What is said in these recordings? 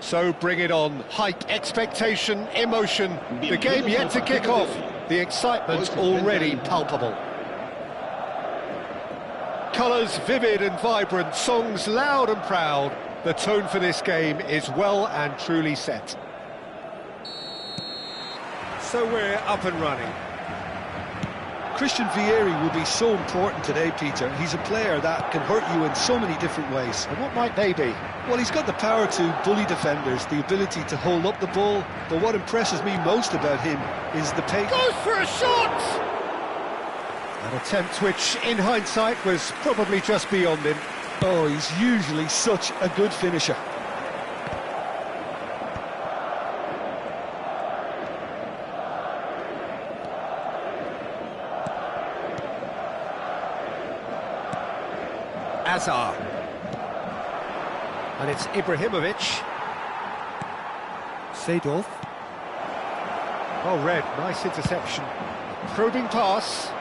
So bring it on. Hype, expectation, emotion. The game yet to kick off. The excitement's already palpable. Colours vivid and vibrant, songs loud and proud. The tone for this game is well and truly set. So we're up and running. Christian Vieri will be so important today, Peter. He's a player that can hurt you in so many different ways. And what might they be? Well, he's got the power to bully defenders, the ability to hold up the ball, but what impresses me most about him is the pace. Goes for a shot! An attempt which, in hindsight, was probably just beyond him. Oh, he's usually such a good finisher. Azar. And it's Ibrahimovic. Seedorf. Oh, Red, nice interception. Probing pass.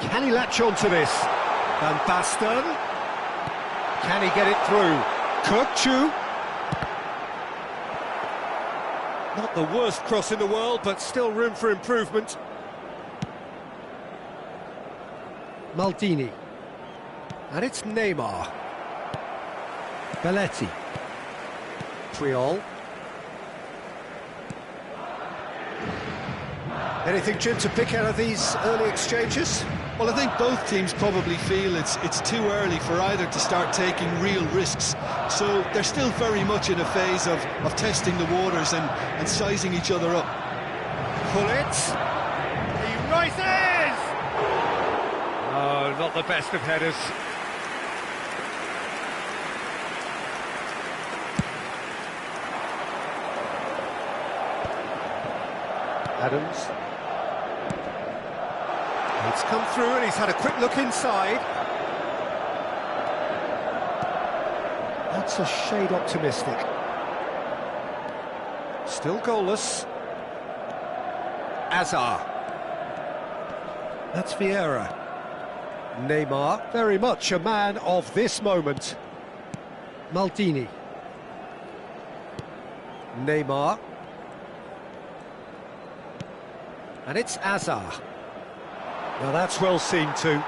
Can he latch on to this? Van Basten. Can he get it through? Kirkchu. Not the worst cross in the world, but still room for improvement. Maldini. And it's Neymar. Belletti. Triol. Anything, Jim, to pick out of these early exchanges? Well, I think both teams probably feel it's too early for either to start taking real risks. So they're still very much in a phase of testing the waters and sizing each other up. Pull it. He rises! Oh, not the best of headers. Adams. It's come through and he's had a quick look inside. That's a shade optimistic. Still goalless. Azar. That's Vieira. Neymar, very much a man of this moment. Maldini. Neymar. And it's Azar. Now that's well seen too.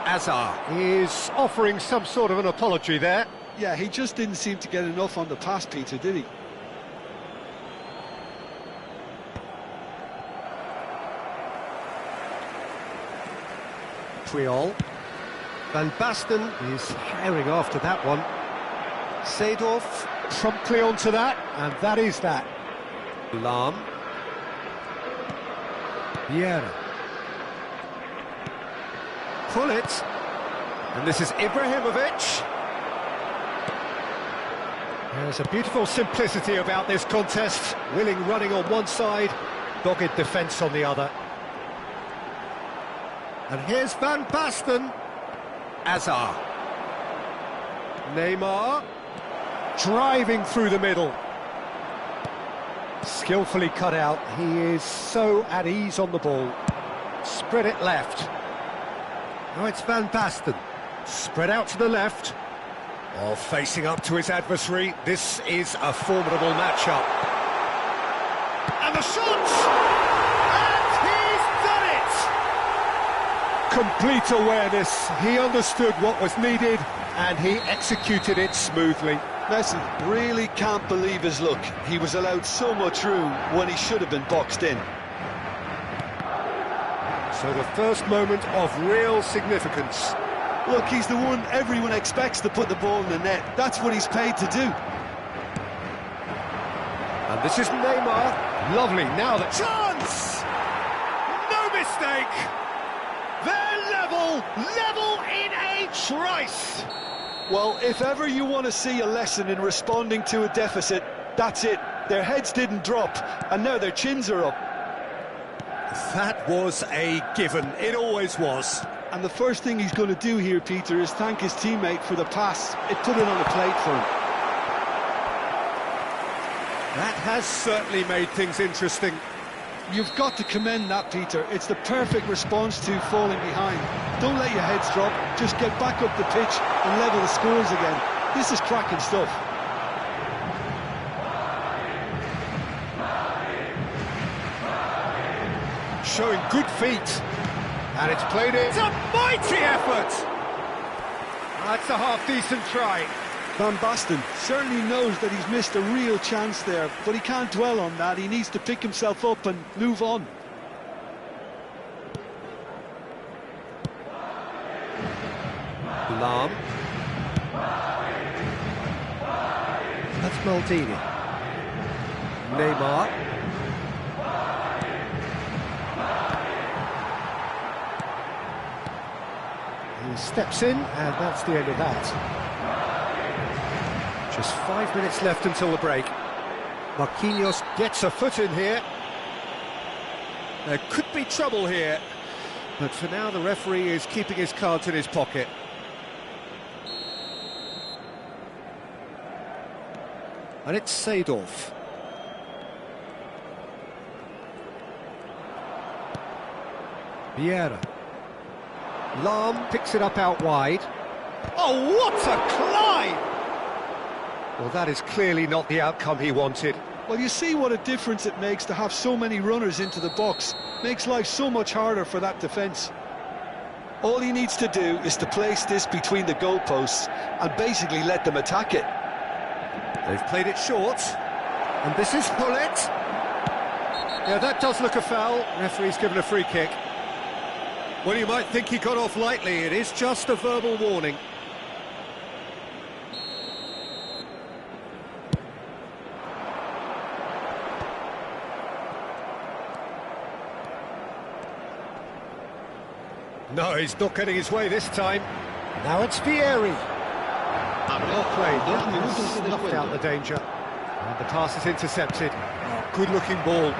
Azar is offering some sort of an apology there. Yeah, he just didn't seem to get enough on the pass, Peter, did he? Triol. Van Basten is herring after that one. Seedorf promptly onto that, and that is that. Lahm. Vieira. Pull it. And this is Ibrahimovic. There's a beautiful simplicity about this contest. Willing running on one side, dogged defence on the other. And here's Van Basten. Azar. Neymar. Driving through the middle. Skillfully cut out. He is so at ease on the ball. Spread it left. Now it's Van Basten. Spread out to the left. Oh, facing up to his adversary. This is a formidable matchup. And the shot! And he's done it! Complete awareness. He understood what was needed and he executed it smoothly. Messi really can't believe his luck. He was allowed so much room when he should have been boxed in. So the first moment of real significance. Look, he's the one everyone expects to put the ball in the net. That's what he's paid to do. And this is Neymar. Lovely, now the chance! No mistake! They're level in a trice! Well, if ever you want to see a lesson in responding to a deficit, that's it. Their heads didn't drop, and now their chins are up. That was a given, it always was. And the first thing he's going to do here, Peter, is thank his teammate for the pass. It put it on the plate for him. That has certainly made things interesting. You've got to commend that, Peter. It's the perfect response to falling behind. Don't let your heads drop, just get back up the pitch and level the scores again. This is cracking stuff. showing good feet. And it's played in. It's a mighty effort! That's a half-decent try. Van Basten certainly knows that he's missed a real chance there, but he can't dwell on that. He needs to pick himself up and move on. Lam. That's Maldini. Neymar. He steps in, and that's the end of that. Just 5 minutes left until the break. Marquinhos gets a foot in here. There could be trouble here, but for now the referee is keeping his cards in his pocket. And it's Seedorf. Vieira. Lam picks it up out wide. Oh, what a climb! Well, that is clearly not the outcome he wanted. Well, you see what a difference it makes to have so many runners into the box. Makes life so much harder for that defence. All he needs to do is to place this between the goalposts and basically let them attack it. They've played it short, and this is Hullet. Yeah, that does look a foul. Referee's given a free kick. Well, you might think he got off lightly. It is just a verbal warning. No, he's not getting his way this time. Now it's Vieri. Well played, snuffed out the danger. And the pass is intercepted. Oh, good-looking ball.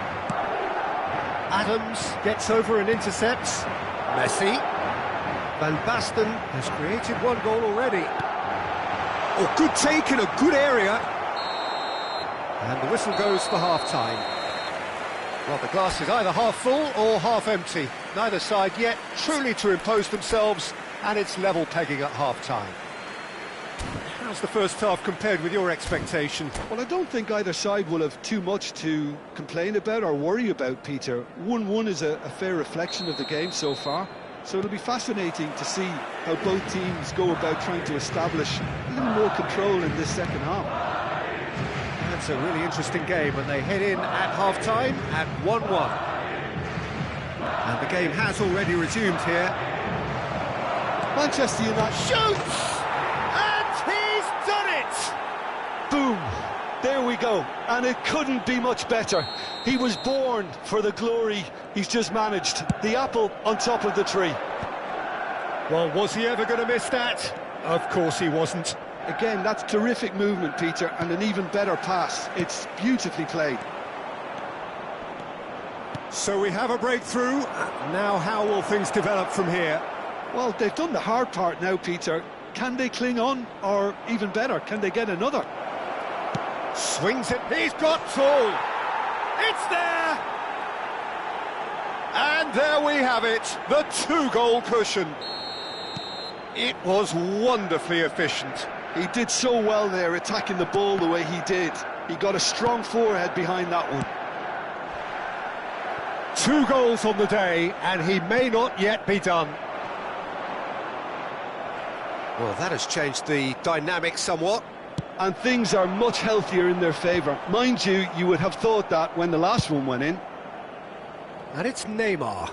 Adams gets over and intercepts. Messi. Van Basten has created one goal already. Oh, good take in a good area. And the whistle goes for half-time. Well, the glass is either half full or half empty. Neither side yet truly to impose themselves, and it's level pegging at half-time. How's the first half compared with your expectation? Well, I don't think either side will have too much to complain about or worry about, Peter. 1-1 is a fair reflection of the game so far, so it'll be fascinating to see how both teams go about trying to establish a little more control in this second half. That's a really interesting game, and they head in at half-time at 1-1. And the game has already resumed here. Manchester United shoots! And he's done it! Boom! There we go. And it couldn't be much better. He was born for the glory he's just managed. The apple on top of the tree. Well, was he ever going to miss that? Of course he wasn't. Again, that's terrific movement, Peter, and an even better pass. It's beautifully played. So we have a breakthrough. Now how will things develop from here? Well, they've done the hard part now, Peter. Can they cling on, or even better, can they get another? Swings it, he's got two! It's there! And there we have it, the two-goal cushion. It was wonderfully efficient. He did so well there, attacking the ball the way he did. He got a strong forehead behind that one. 2 goals on the day, and he may not yet be done. Well, that has changed the dynamic somewhat. And things are much healthier in their favour. Mind you, you would have thought that when the last one went in. And it's Neymar.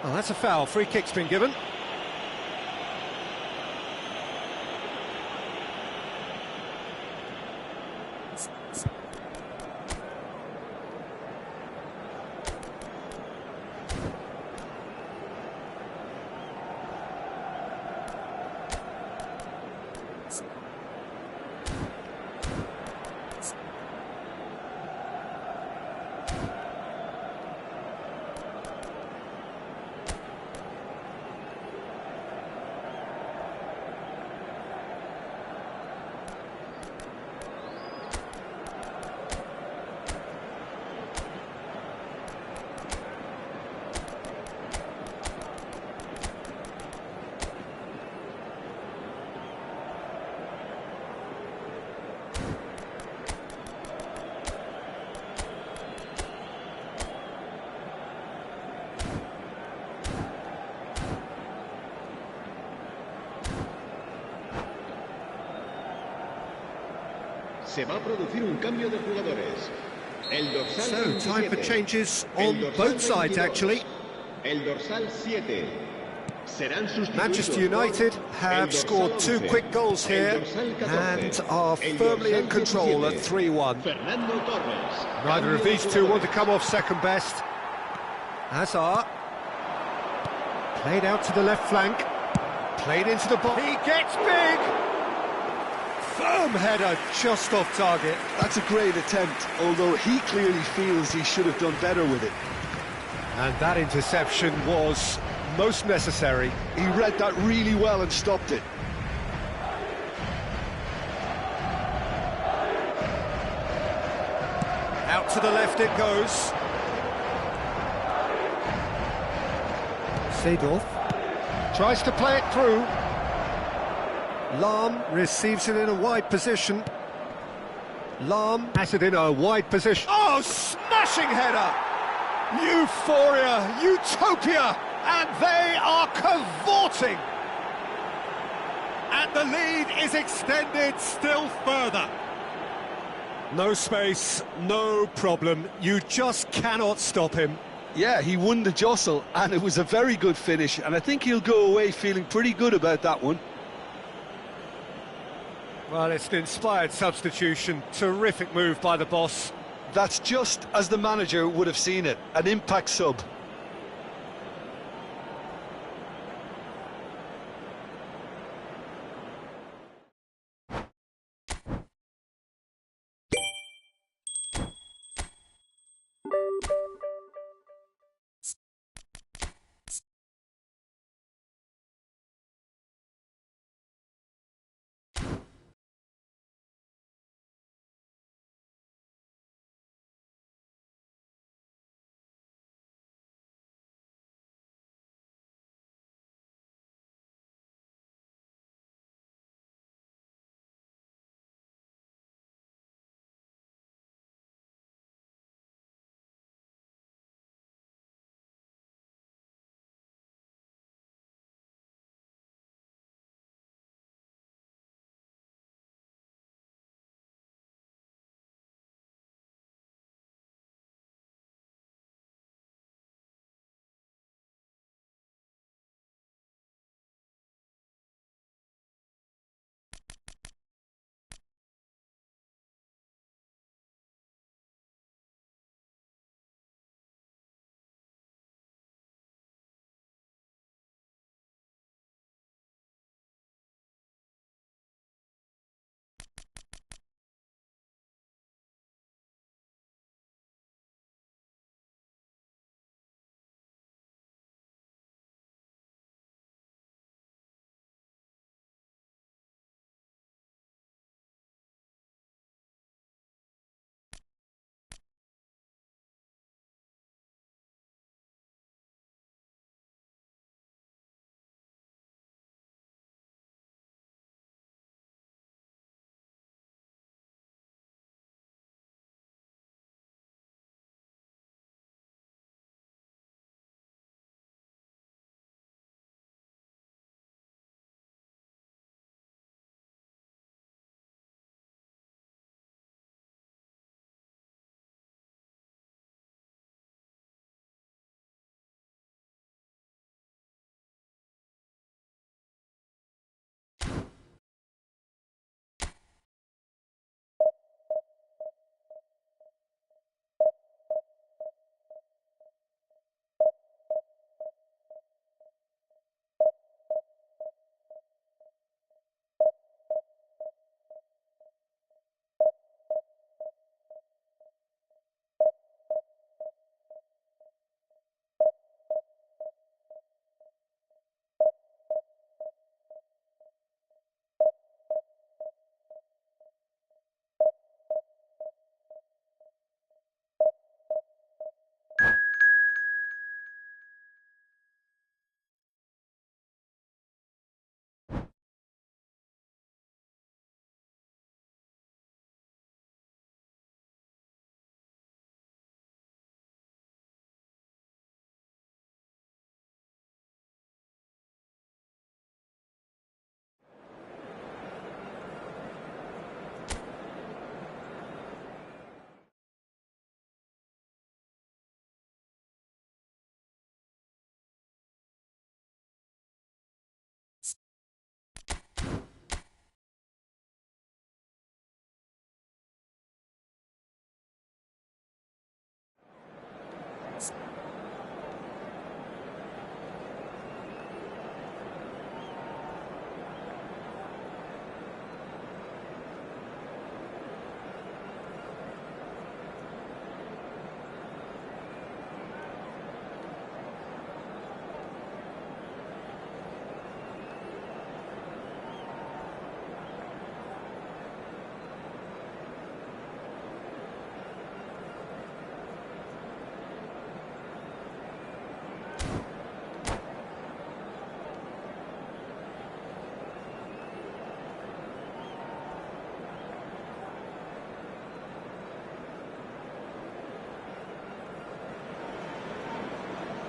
Well, that's a foul. Free kick's been given. Se va a producir un cambio de jugadores. El dorsal So, 27. time for changes El on dorsal both sides, 22. actually. El dorsal 7. Serán sustituidos Manchester United por have el dorsal scored 2 11, quick goals el here dorsal 14, and are el firmly in dorsal control at 17. 3-1. Fernando Torres. Neither of Cambio de these two want to jugadores. come off second best. Hazard. Played out to the left flank. Played into the box. He gets big! Firm header just off target. That's a great attempt, although he clearly feels he should have done better with it. And that interception was most necessary. He read that really well and stopped it. Out to the left it goes. Seedorf tries to play it through. Lahm receives it in a wide position. Lahm has it in a wide position. Oh, smashing header! Euphoria, utopia, and they are cavorting. And the lead is extended still further. No space, no problem. You just cannot stop him. Yeah, he won the jostle, and it was a very good finish, and I think he'll go away feeling pretty good about that one. Well, it's an inspired substitution. Terrific move by the boss. That's just as the manager would have seen it, an impact sub.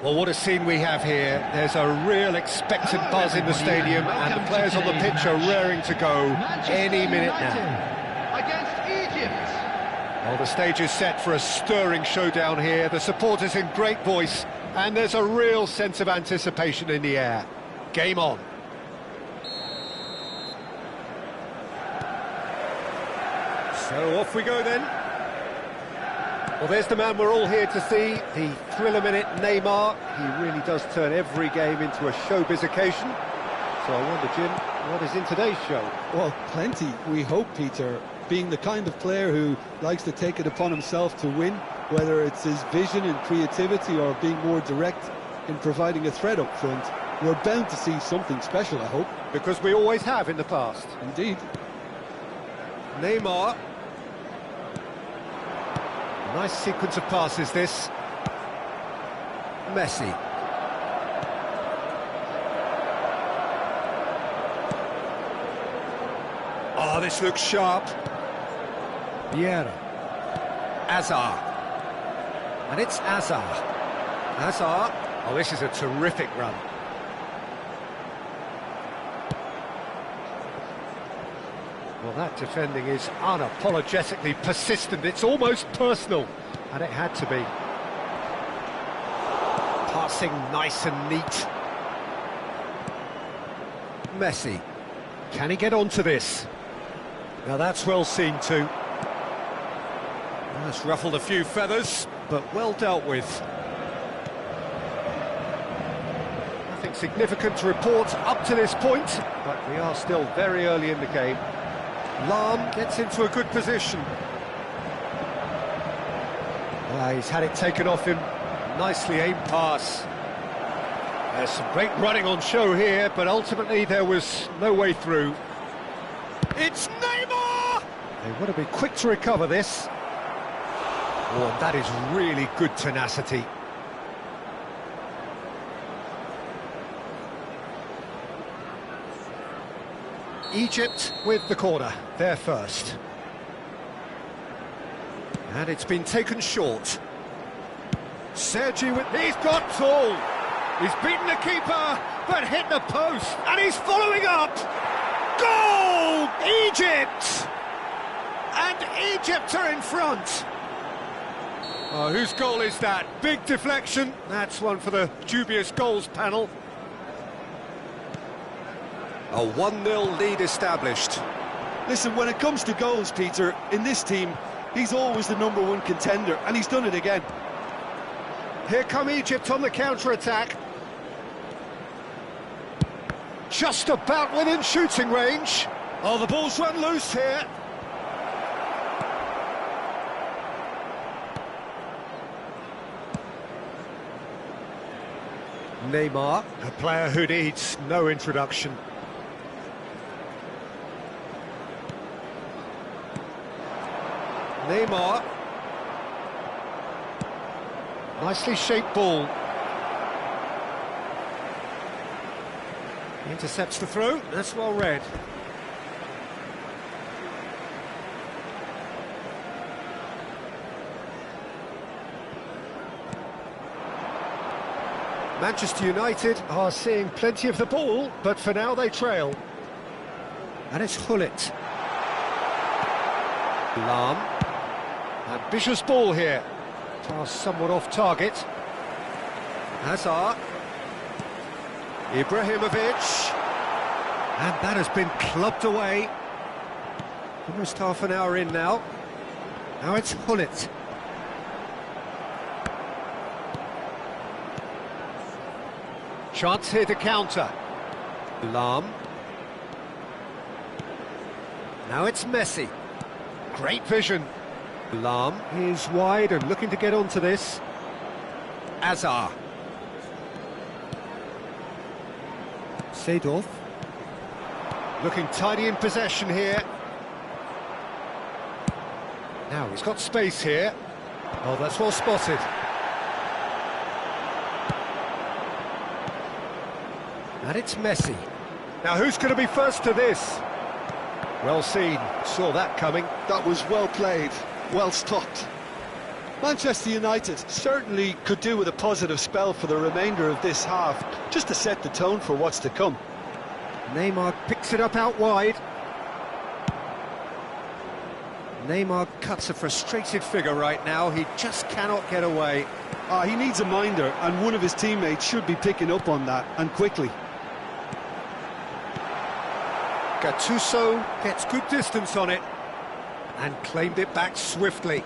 Well, what a scene we have here. There's a real expectant buzz in the stadium, and the players on the pitch are raring to go any minute now. Against Egypt. Well, the stage is set for a stirring showdown here. The supporters in great voice, and there's a real sense of anticipation in the air. Game on. So off we go then. Well, there's the man we're all here to see, the thriller-minute Neymar. He really does turn every game into a showbiz occasion. So I wonder, Jim, what is in today's show? Well, plenty, we hope, Peter. Being the kind of player who likes to take it upon himself to win, whether it's his vision and creativity or being more direct in providing a threat up front, we're bound to see something special, I hope. Because we always have in the past. Indeed. Neymar. Nice sequence of passes, this. Messi. Oh, this looks sharp. Vieira. Azar. And it's Azar. Azar. Oh, this is a terrific run. Well, that defending is unapologetically persistent. It's almost personal, and it had to be. Passing nice and neat. Messi. Can he get onto this? Now that's well seen too. That's ruffled a few feathers, but well dealt with. Nothing significant to report up to this point, but we are still very early in the game. Lam gets into a good position. He's had it taken off him. Nicely aimed pass. There's some great running on show here, but ultimately there was no way through. It's Neymar! They want to be quick to recover this. Oh, and that is really good tenacity. Egypt with the corner, they're first. And it's been taken short. Sergi with... He's got tall! He's beaten the keeper, but hit the post, and he's following up! Goal! Egypt! And Egypt are in front! Oh, whose goal is that? Big deflection. That's one for the dubious goals panel. A 1-0 lead established. Listen, when it comes to goals, Peter, in this team, he's always the #1 contender, and he's done it again. Here come Egypt on the counter-attack. Just about within shooting range. Oh, the ball's run loose here. Neymar, a player who needs no introduction. Neymar. Nicely shaped ball. Intercepts the throw, that's well read. Manchester United are seeing plenty of the ball, but for now they trail. And it's Hullet. Lam. Ambitious ball here. Pass somewhat off target. Hazard. Ibrahimovic. And that has been clubbed away. Almost half an hour in now. Now it's Hullet. Chance here to counter. Lam. Now it's Messi. Great vision. Lam is wide and looking to get onto this. Azar. Seedorf. Looking tidy in possession here. Now he's got space here. Oh, that's well spotted. And it's Messi. Now who's going to be first to this? Well seen, saw that coming. That was well played, well stopped. Manchester United certainly could do with a positive spell for the remainder of this half, just to set the tone for what's to come. Neymar picks it up out wide. Neymar cuts a frustrated figure right now. He just cannot get away. He needs a minder, and one of his teammates should be picking up on that, and quickly. Gattuso gets good distance on it and claimed it back swiftly.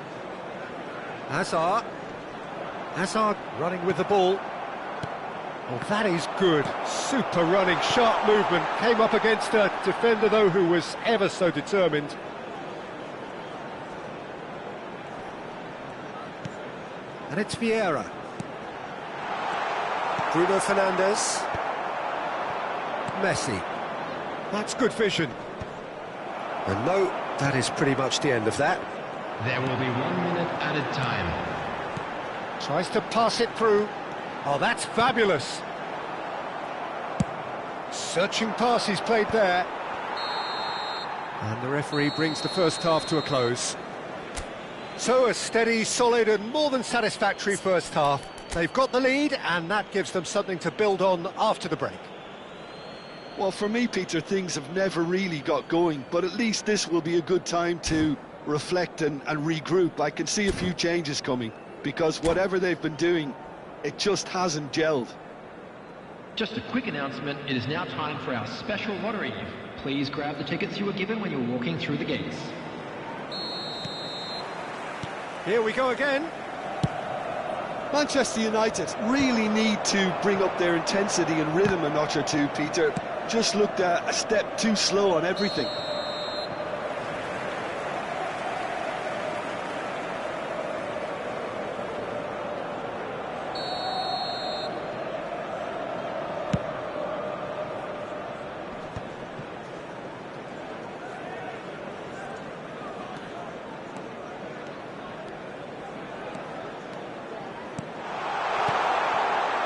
Hazard running with the ball. Oh, that is good. Super running, sharp movement. Came up against a defender, though, who was ever so determined. And it's Vieira. Bruno Fernandes. Messi. That's good vision. And no, that is pretty much the end of that. There will be 1 minute added time. Tries to pass it through. Oh, that's fabulous. Searching pass he's played there. And the referee brings the first half to a close. So a steady, solid and more than satisfactory first half. They've got the lead and that gives them something to build on after the break. Well, for me, Peter, things have never really got going, but at least this will be a good time to reflect and regroup. I can see a few changes coming, because whatever they've been doing, it just hasn't gelled. Just a quick announcement, it is now time for our special lottery. Please grab the tickets you were given when you were walking through the gates. Here we go again. Manchester United really need to bring up their intensity and rhythm a notch or two, Peter. Just looked a step too slow on everything.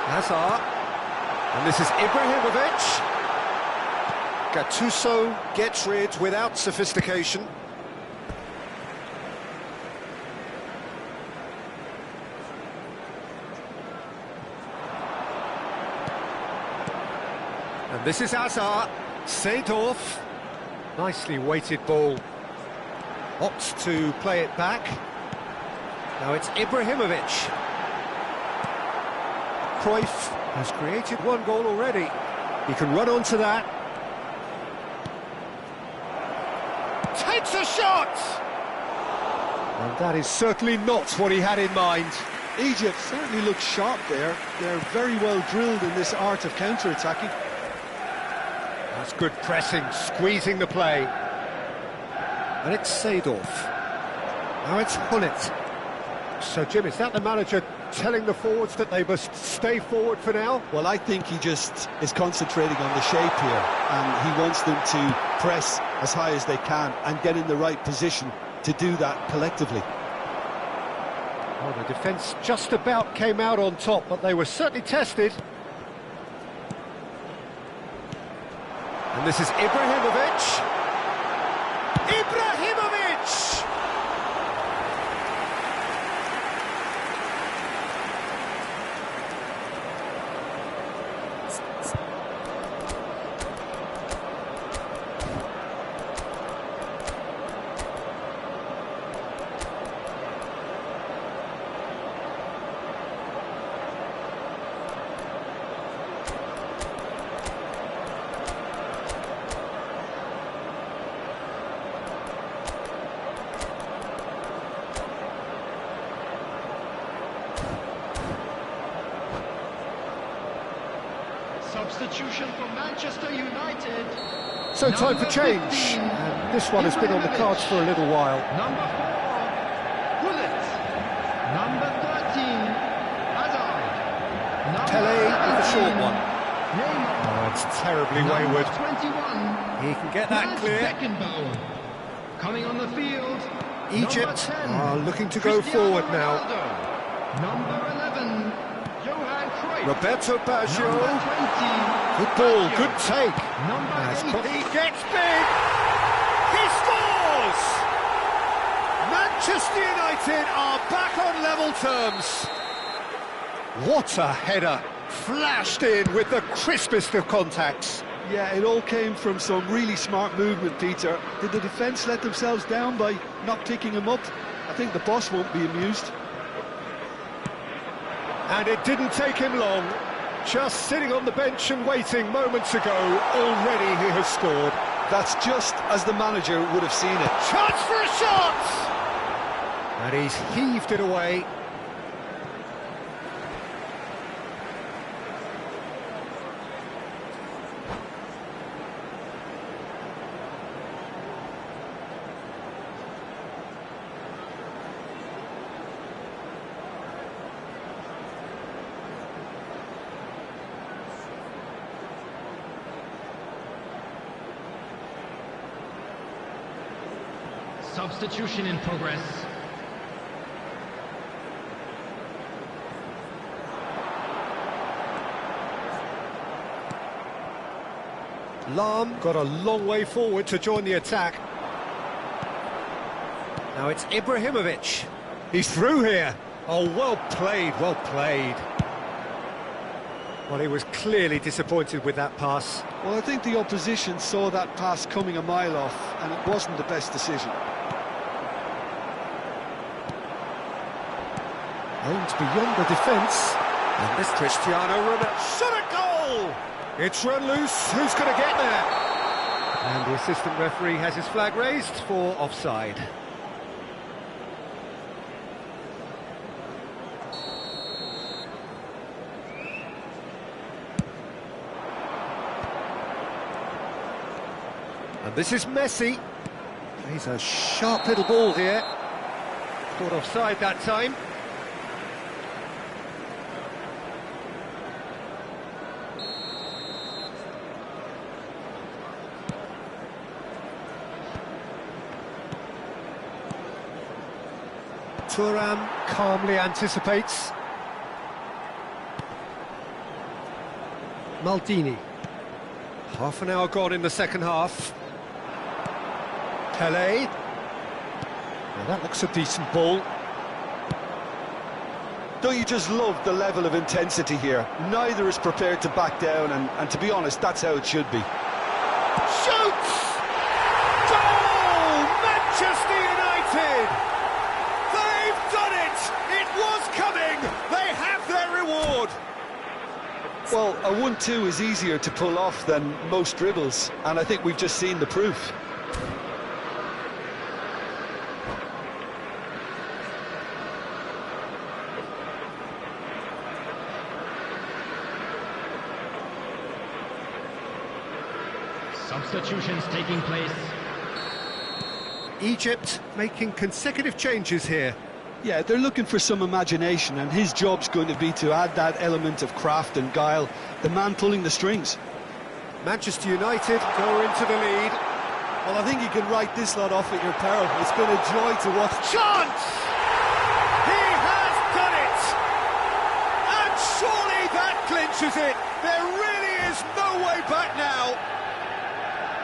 Hazard. And this is Ibrahimovic. Gattuso gets rid without sophistication. And this is Hazard. Seedorf. Nicely weighted ball. Opts to play it back. Now it's Ibrahimovic. Cruyff has created one goal already. He can run onto that. Takes a shot! And that is certainly not what he had in mind. Egypt certainly looks sharp there. They're very well drilled in this art of counter-attacking. That's good pressing, squeezing the play. And it's Seedorf. Now it's Hullet. So, Jim, is that the manager telling the forwards that they must stay forward for now? Well, I think he just is concentrating on the shape here, and he wants them to press as high as they can and get in the right position to do that collectively. Well, the defence just about came out on top, but they were certainly tested. And this is Ibrahimovic. Ibrahimovic! Substitution for Manchester United. So time for change. And this one has been on the cards for a little while. Number 4, Hullet. Number 13, Hazard. Pele with the short one. Neymar. Oh, it's terribly wayward. Number 21. He can get that clear. Beckenbauer. Coming on the field. Egypt Number 10, are looking to go forward now. Ronaldo. Number 11, Johan Cruyff. Roberto Baggio. Number 20, Good ball, Baggio. good take. Number 8, He gets big. He scores! Manchester United are back on level terms. What a header! Flashed in with the crispest of contacts. Yeah, it all came from some really smart movement, Peter. Did the defence let themselves down by not picking him up? I think the boss won't be amused. And it didn't take him long. Just sitting on the bench and waiting moments ago, already he has scored. That's just as the manager would have seen it. Chance for a shot! And he's heaved it away. Substitution in progress. Lahm got a long way forward to join the attack. Now it's Ibrahimovic. He's through here. Oh, well played, well played. Well, he was clearly disappointed with that pass. Well, I think the opposition saw that pass coming a mile off, and it wasn't the best decision. Aimed beyond the defence. And this Cristiano Ronaldo shot a goal! It's run loose, who's going to get there? And the assistant referee has his flag raised for offside. And this is Messi. He's a sharp little ball here. Caught offside that time. Thuram calmly anticipates. Maldini. Half an hour gone in the second half. Pelé. Well, that looks a decent ball. Don't you just love the level of intensity here? Neither is prepared to back down, and to be honest, that's how it should be. Shoots! Goal! Manchester United! They've done it! It was coming! They have their reward! Well, a 1-2 is easier to pull off than most dribbles, and I think we've just seen the proof. Substitutions taking place. Egypt making consecutive changes here. Yeah, they're looking for some imagination, and his job's going to be to add that element of craft and guile, the man pulling the strings. Manchester United go into the lead. Well, I think you can write this lot off at your peril. It's been a joy to watch. Chance! He has done it! And surely that clinches it. There really is no way back now.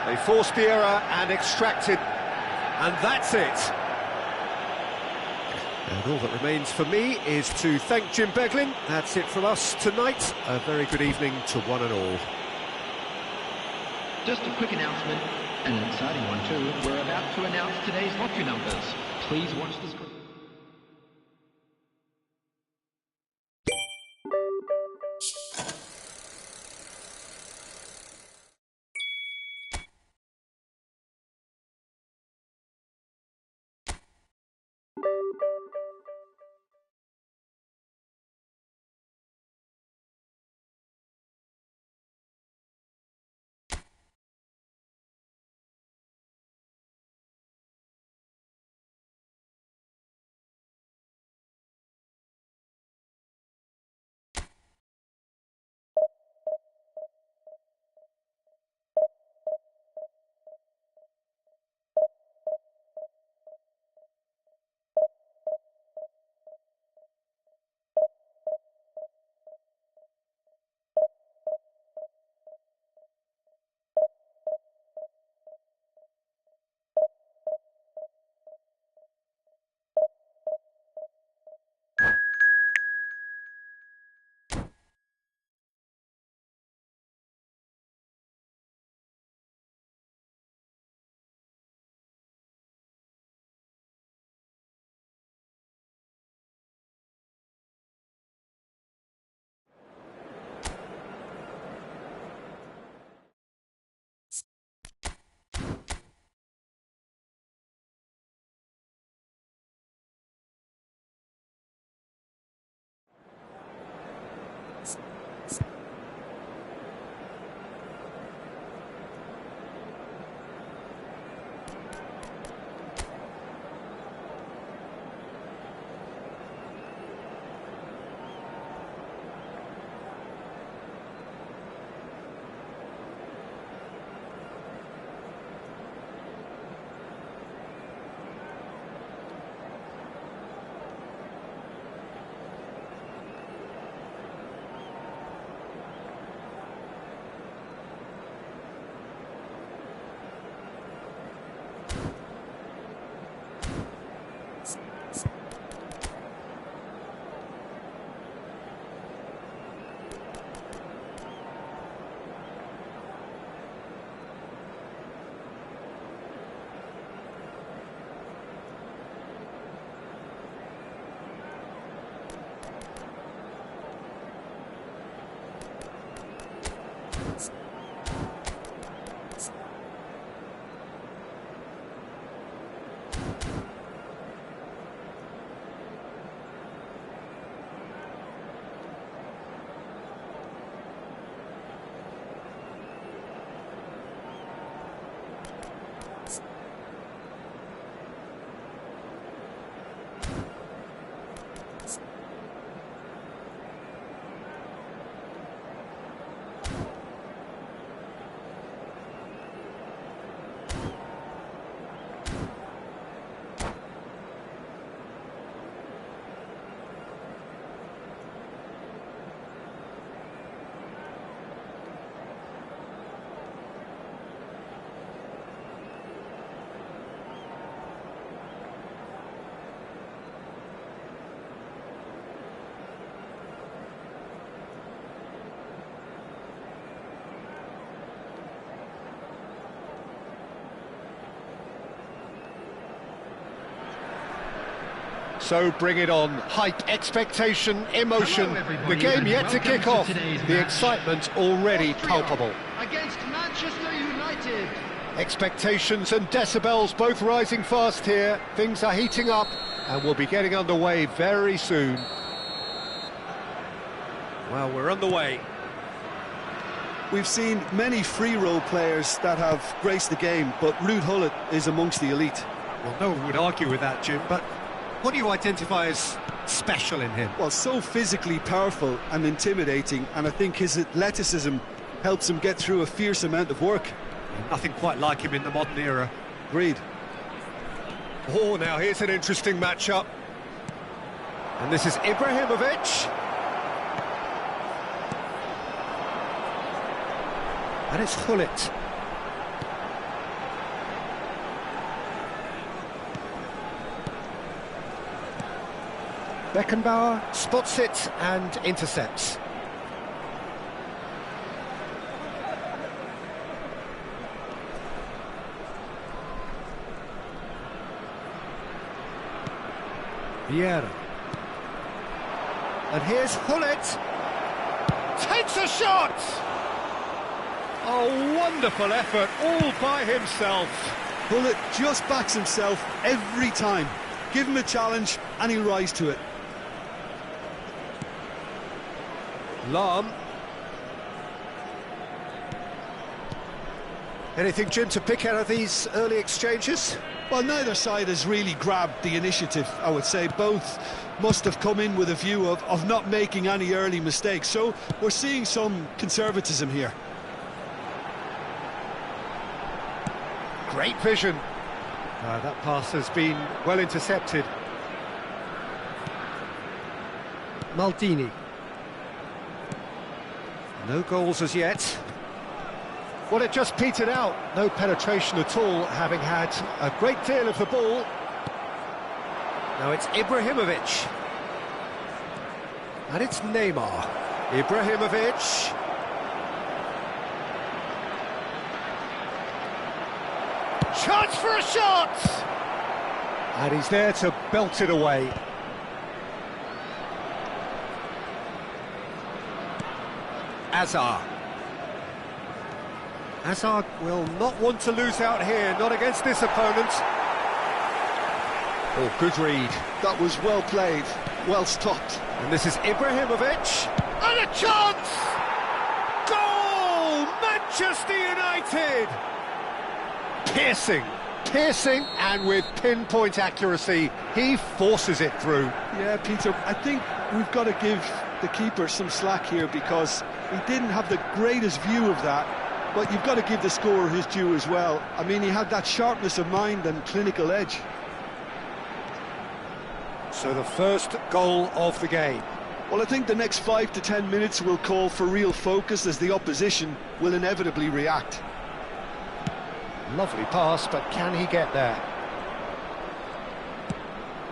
They forced the error and extracted, and that's it. And all that remains for me is to thank Jim Beglin. That's it from us tonight. A very good evening to one and all. Just a quick announcement, and an exciting one too. We're about to announce today's lottery numbers. Please watch the screen. So bring it on. Hype, expectation, emotion. Hello, everybody, The game and yet to welcome kick to off. today's The match. excitement already Austria palpable. Against Manchester United. Expectations and decibels both rising fast here. Things are heating up and we'll be getting underway very soon. Well, we're underway. We've seen many free role players that have graced the game, but Ruud Gullit is amongst the elite. Well, no one would argue with that, Jim, but what do you identify as special in him? Well, so physically powerful and intimidating, and I think his athleticism helps him get through a fierce amount of work. Nothing quite like him in the modern era. Agreed. Oh, now here's an interesting matchup. And this is Ibrahimovic. And it's Gullit. Beckenbauer spots it and intercepts. Vieira. And here's Gullit. Takes a shot! A wonderful effort, all by himself. Gullit just backs himself every time. Give him a challenge and he'll rise to it. Lahm. Anything, Jim, to pick out of these early exchanges? Well, neither side has really grabbed the initiative, I would say. Both must have come in with a view of not making any early mistakes. So we're seeing some conservatism here. Great vision. That pass has been well intercepted. Maldini. No goals as yet. Well, it just petered out. No penetration at all, having had a great deal of the ball. Now it's Ibrahimovic. And it's Neymar. Ibrahimovic. Chance for a shot! And he's there to belt it away. Hazard. Hazard will not want to lose out here, not against this opponent. Oh, good read. That was well played, well stopped. And this is Ibrahimovic. And a chance! Goal! Manchester United! Piercing, and with pinpoint accuracy, he forces it through. Yeah, Peter, I think we've got to give the keeper some slack here because he didn't have the greatest view of that, but you've got to give the scorer his due as well. I mean, he had that sharpness of mind and clinical edge. So the first goal of the game. Well, I think the next 5 to 10 minutes will call for real focus as the opposition will inevitably react. Lovely pass, but can he get there?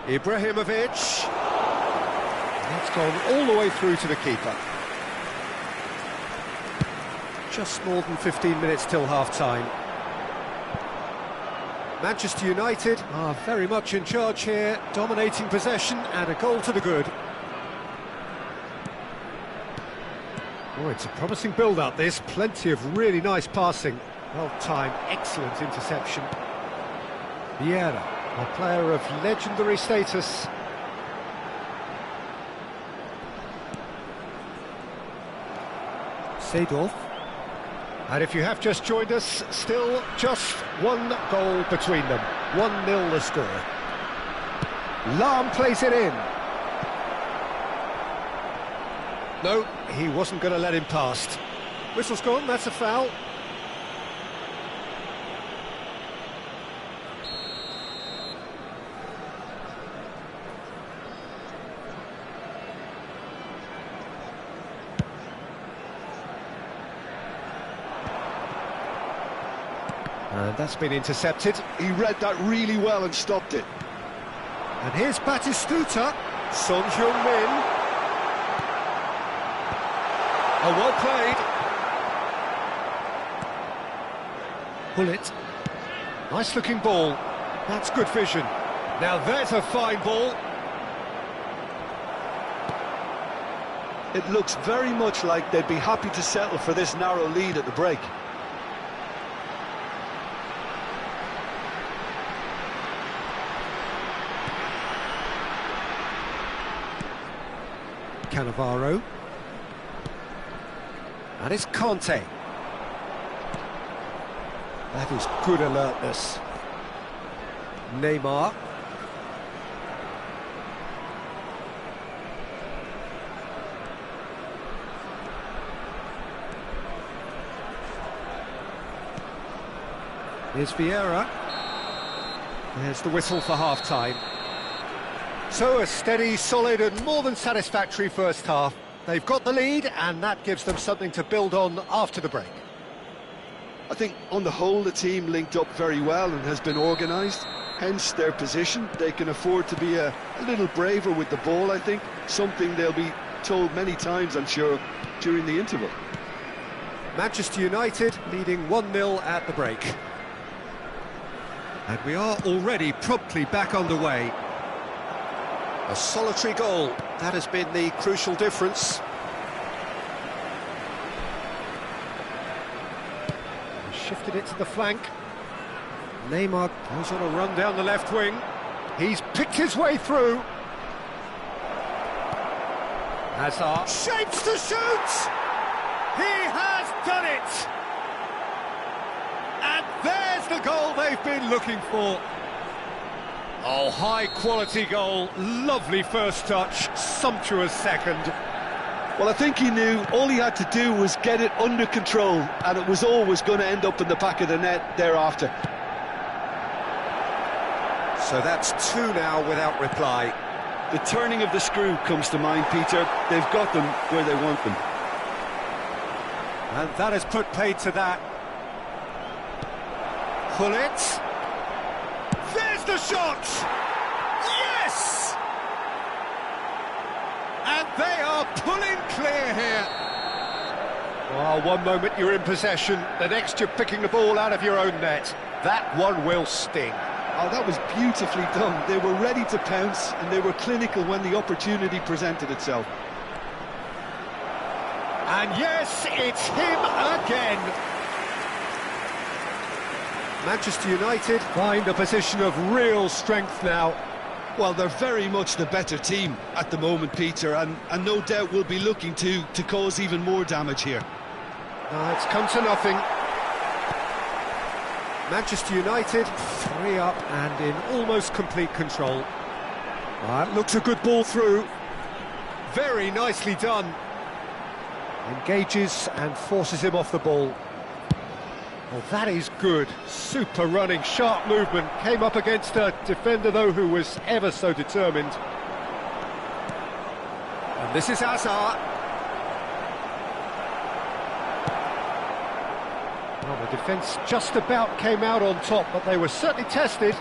Ibrahimovic. It's gone all the way through to the keeper. Just more than 15 minutes till half-time. Manchester United are very much in charge here, dominating possession and a goal to the good. Oh, it's a promising build-up, this. Plenty of really nice passing. Well-timed, excellent interception. Vieira, a player of legendary status. Seedorf. And if you have just joined us, still just one goal between them. 1-0 the score. Lahm plays it in. No, he wasn't going to let him past. Whistle's gone, that's a foul. And that's been intercepted. He read that really well and stopped it. And here's Batistuta. Son Heung-min. Oh, well played. Gullit. Nice looking ball. That's good vision. Now there's a fine ball. It looks very much like they'd be happy to settle for this narrow lead at the break. Cannavaro. And it's Conte. That is good alertness. Neymar. Here's Vieira. There's the whistle for half-time. So a steady, solid and more than satisfactory first half. They've got the lead and that gives them something to build on after the break. I think on the whole the team linked up very well and has been organised, hence their position. They can afford to be a little braver with the ball, I think, something they'll be told many times, I'm sure, during the interval. Manchester United leading 1-0 at the break. And we are already promptly back underway. A solitary goal, that has been the crucial difference. Shifted it to the flank. Neymar goes on a run down the left wing. He's picked his way through. Hazard shapes to shoot! He has done it! And there's the goal they've been looking for. Oh, high-quality goal, lovely first touch, sumptuous second. Well, I think he knew all he had to do was get it under control, and it was always going to end up in the back of the net thereafter. So that's two now without reply. The turning of the screw comes to mind, Peter. They've got them where they want them. And that has put paid to that. Pull it. There's the shot! Yes! And they are pulling clear here. Oh, one moment you're in possession, the next you're picking the ball out of your own net. That one will sting. Oh, that was beautifully done. They were ready to pounce, and they were clinical when the opportunity presented itself. And yes, it's him again. Manchester United find a position of real strength now. Well, they're very much the better team at the moment, Peter, and no doubt will be looking to cause even more damage here. It's come to nothing. Manchester United 3 up and in almost complete control. That looks a good ball through. Very nicely done. Engages and forces him off the ball. Well, that is good. Super running, sharp movement. Came up against a defender, though, who was ever so determined. And this is Hazard. Well, the defence just about came out on top, but they were certainly tested.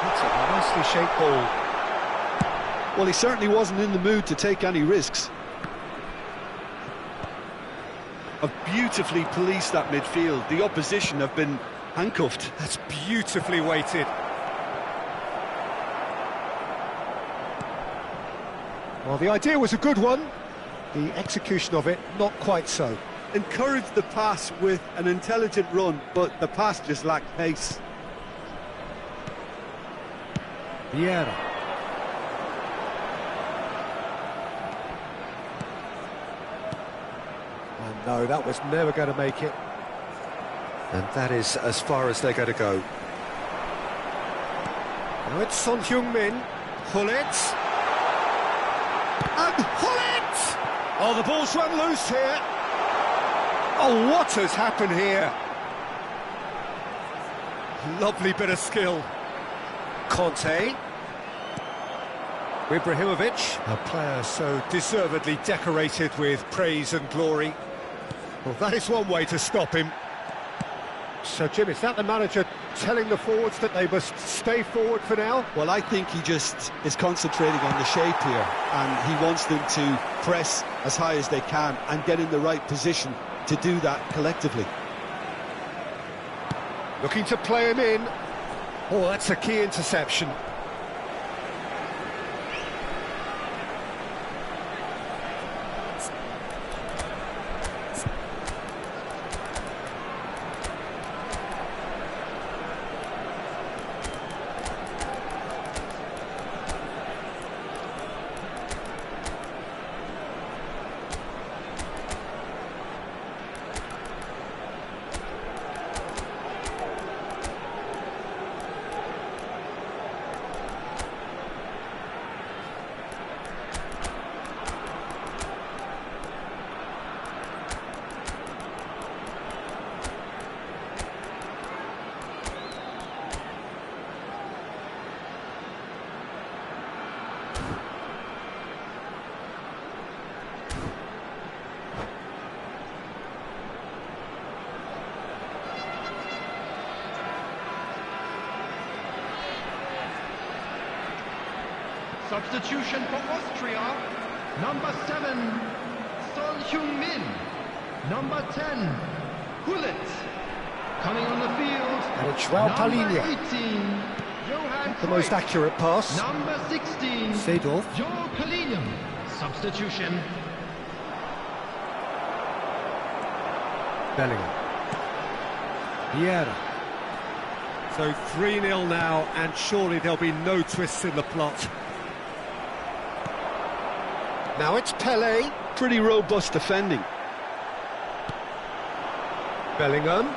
That's a nicely shaped ball. Well, he certainly wasn't in the mood to take any risks. Have beautifully policed that midfield. The opposition have been handcuffed. That's beautifully weighted. Well, the idea was a good one. The execution of it, not quite so. Encouraged the pass with an intelligent run, but the pass just lacked pace. Vieira. And no, that was never going to make it. And that is as far as they're going to go. Now it's Son Heung-min. Pull it. And pull it! Oh, the ball's run loose here. Oh, what has happened here? Lovely bit of skill. Conte. Ibrahimovic, a player so deservedly decorated with praise and glory. Well, that is one way to stop him. So, Jim, is that the manager telling the forwards that they must stay forward for now? Well, I think he just is concentrating on the shape here, and he wants them to press as high as they can and get in the right position to do that collectively. Looking to play him in. Oh, that's a key interception. Substitution for Austria. Number 7, Son Heung-min. Number 10, Hullet. Coming on the field. And it's Joao number Palhinha. 18, Johan The most Cruyff. accurate pass. Number 16, Seedorf. Joao Palhinha. Substitution. Bellingham. Vieira. So 3-0 now, and surely there'll be no twists in the plot. Now it's Pele. Pretty robust defending. Bellingham.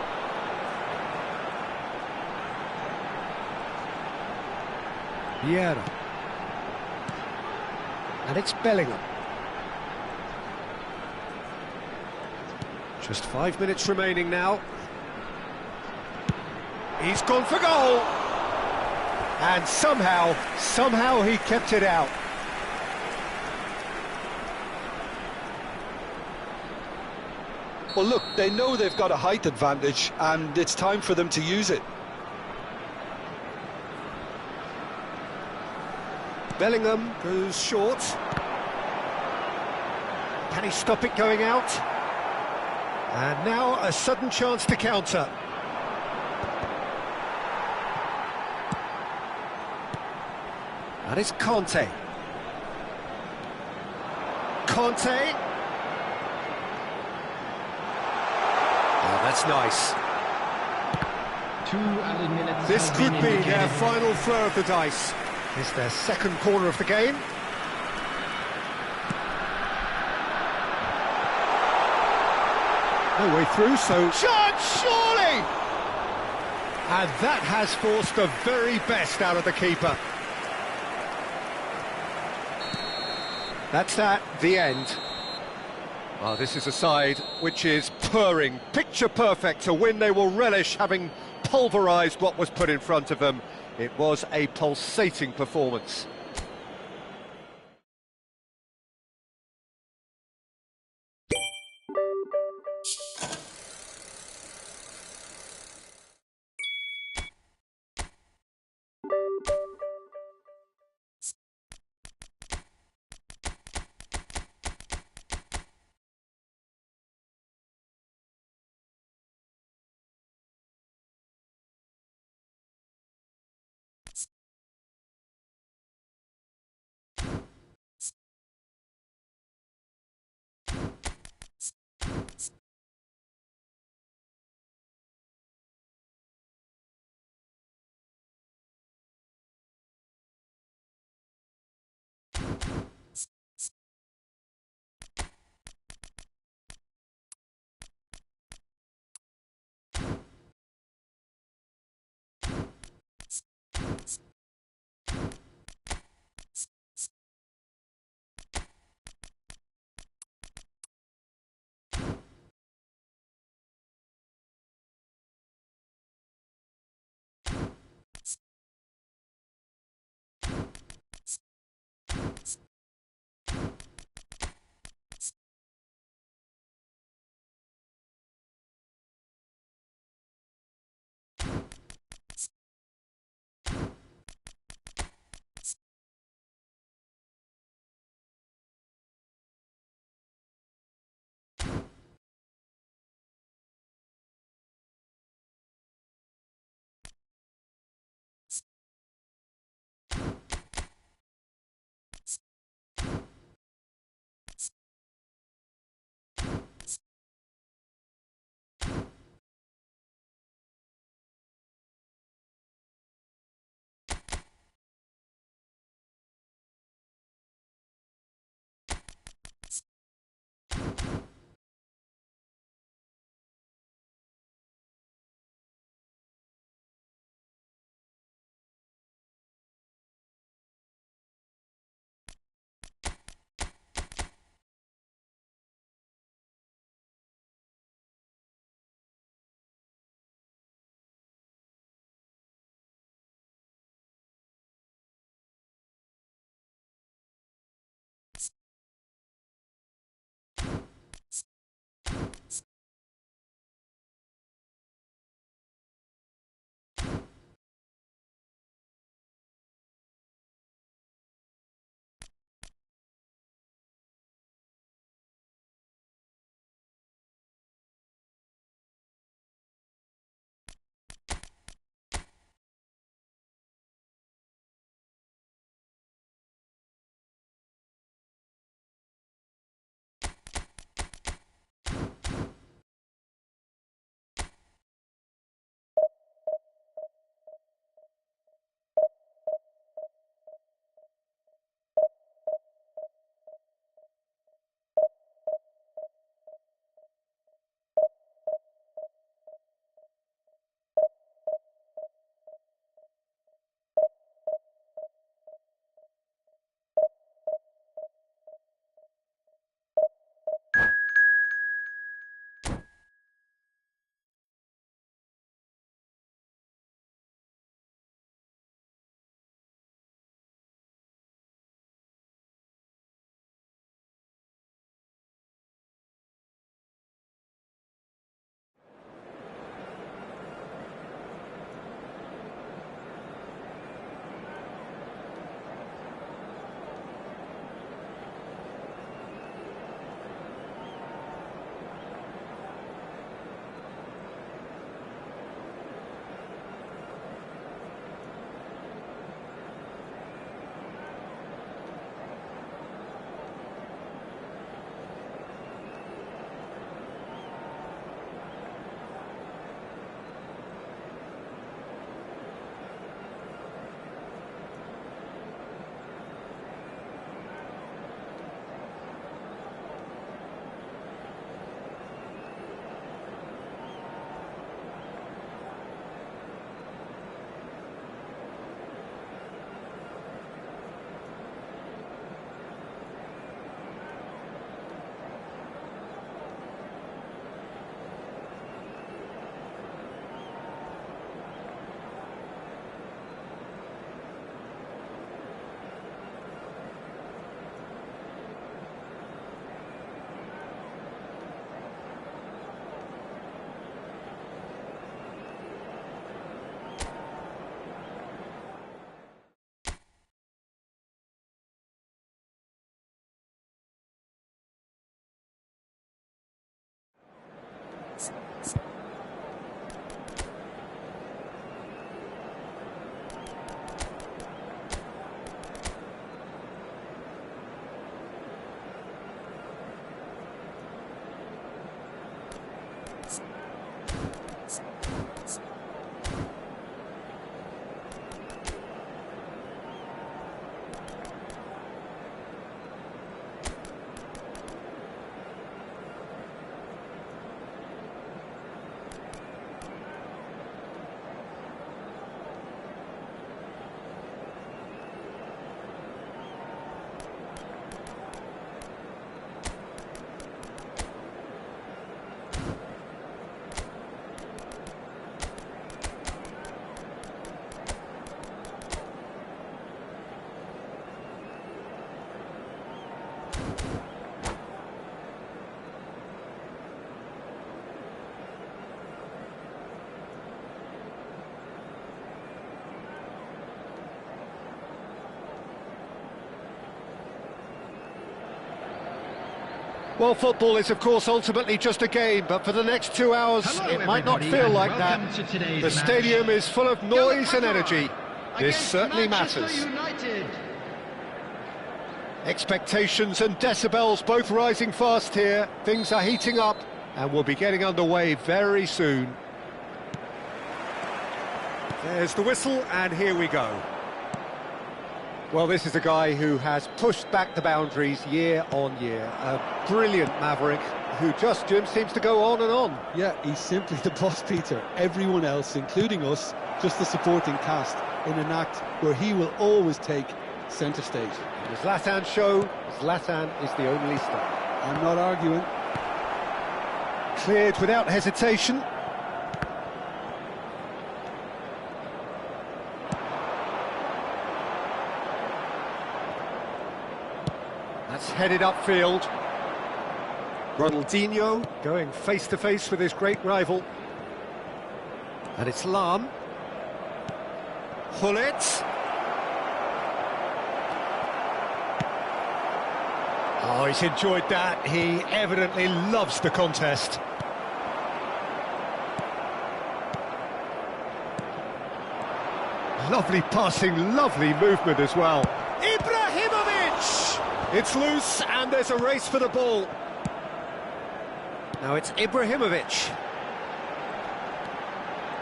Vieira. And it's Bellingham. Just 5 minutes remaining now. He's gone for goal. And somehow he kept it out. Well, look, they know they've got a height advantage, and it's time for them to use it. Bellingham goes short. Can he stop it going out? And now a sudden chance to counter. And it's Conte. Conte. Oh, that's nice. 2 added minutes. This have could been be indicated. their final throw of the dice. It's their second corner of the game. No way through, so... Shot, surely! And that has forced the very best out of the keeper. That's that, the end. Oh, this is a side which is purring, picture perfect, a win they will relish, having pulverised what was put in front of them. It was a pulsating performance. Well, football is, of course, ultimately just a game, but for the next 2 hours, Hello, it might not everybody, feel and like that. welcome to today's The stadium match. is full of noise and energy. This Against certainly Manchester matters. United. Expectations and decibels both rising fast here. Things are heating up, and we'll be getting underway very soon. There's the whistle, and here we go. Well, this is a guy who has pushed back the boundaries year on year. A brilliant maverick who just seems to go on and on. Yeah, he's simply the boss, Peter. Everyone else, including us, just the supporting cast in an act where he will always take centre stage. The Zlatan show, Zlatan is the only star. I'm not arguing. Cleared without hesitation. That's headed upfield. Ronaldinho going face-to-face with his great rival. And it's Lahm. Hullet. Oh, he's enjoyed that. He evidently loves the contest. Lovely passing, lovely movement as well. Ibrahimovic! It's loose, and there's a race for the ball. Now it's Ibrahimovic.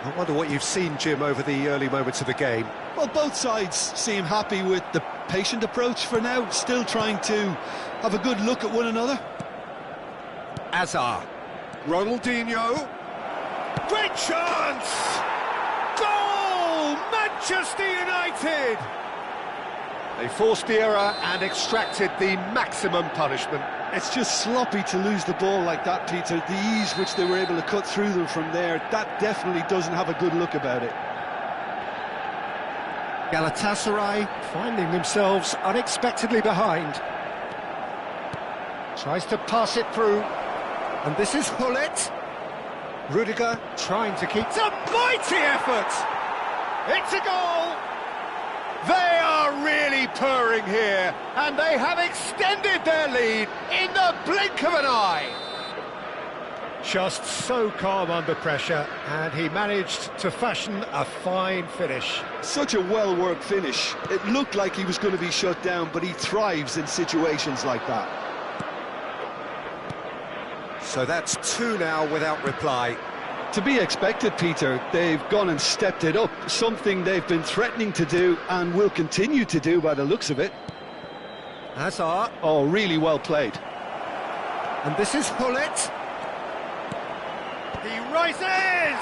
I wonder what you've seen, Jim, over the early moments of the game. Well, both sides seem happy with the patient approach for now, still trying to have a good look at one another. Azar. Ronaldinho. Great chance! Goal! Manchester United! They forced the error and extracted the maximum punishment. It's just sloppy to lose the ball like that, Peter. The ease which they were able to cut through them from there, that definitely doesn't have a good look about it. Galatasaray finding themselves unexpectedly behind. Tries to pass it through. And this is Hullet. Rudiger trying to keep... It's a mighty effort! It's a goal! They are really purring here, and they have extended their lead in the blink of an eye. Just so calm under pressure, and he managed to fashion a fine finish. Such a well-worked finish. It looked like he was going to be shut down, but he thrives in situations like that. So that's 2 now without reply. To be expected, Peter. They've gone and stepped it up, something they've been threatening to do and will continue to do by the looks of it. Hazard. Oh, really well played. And this is Hullet. He rises!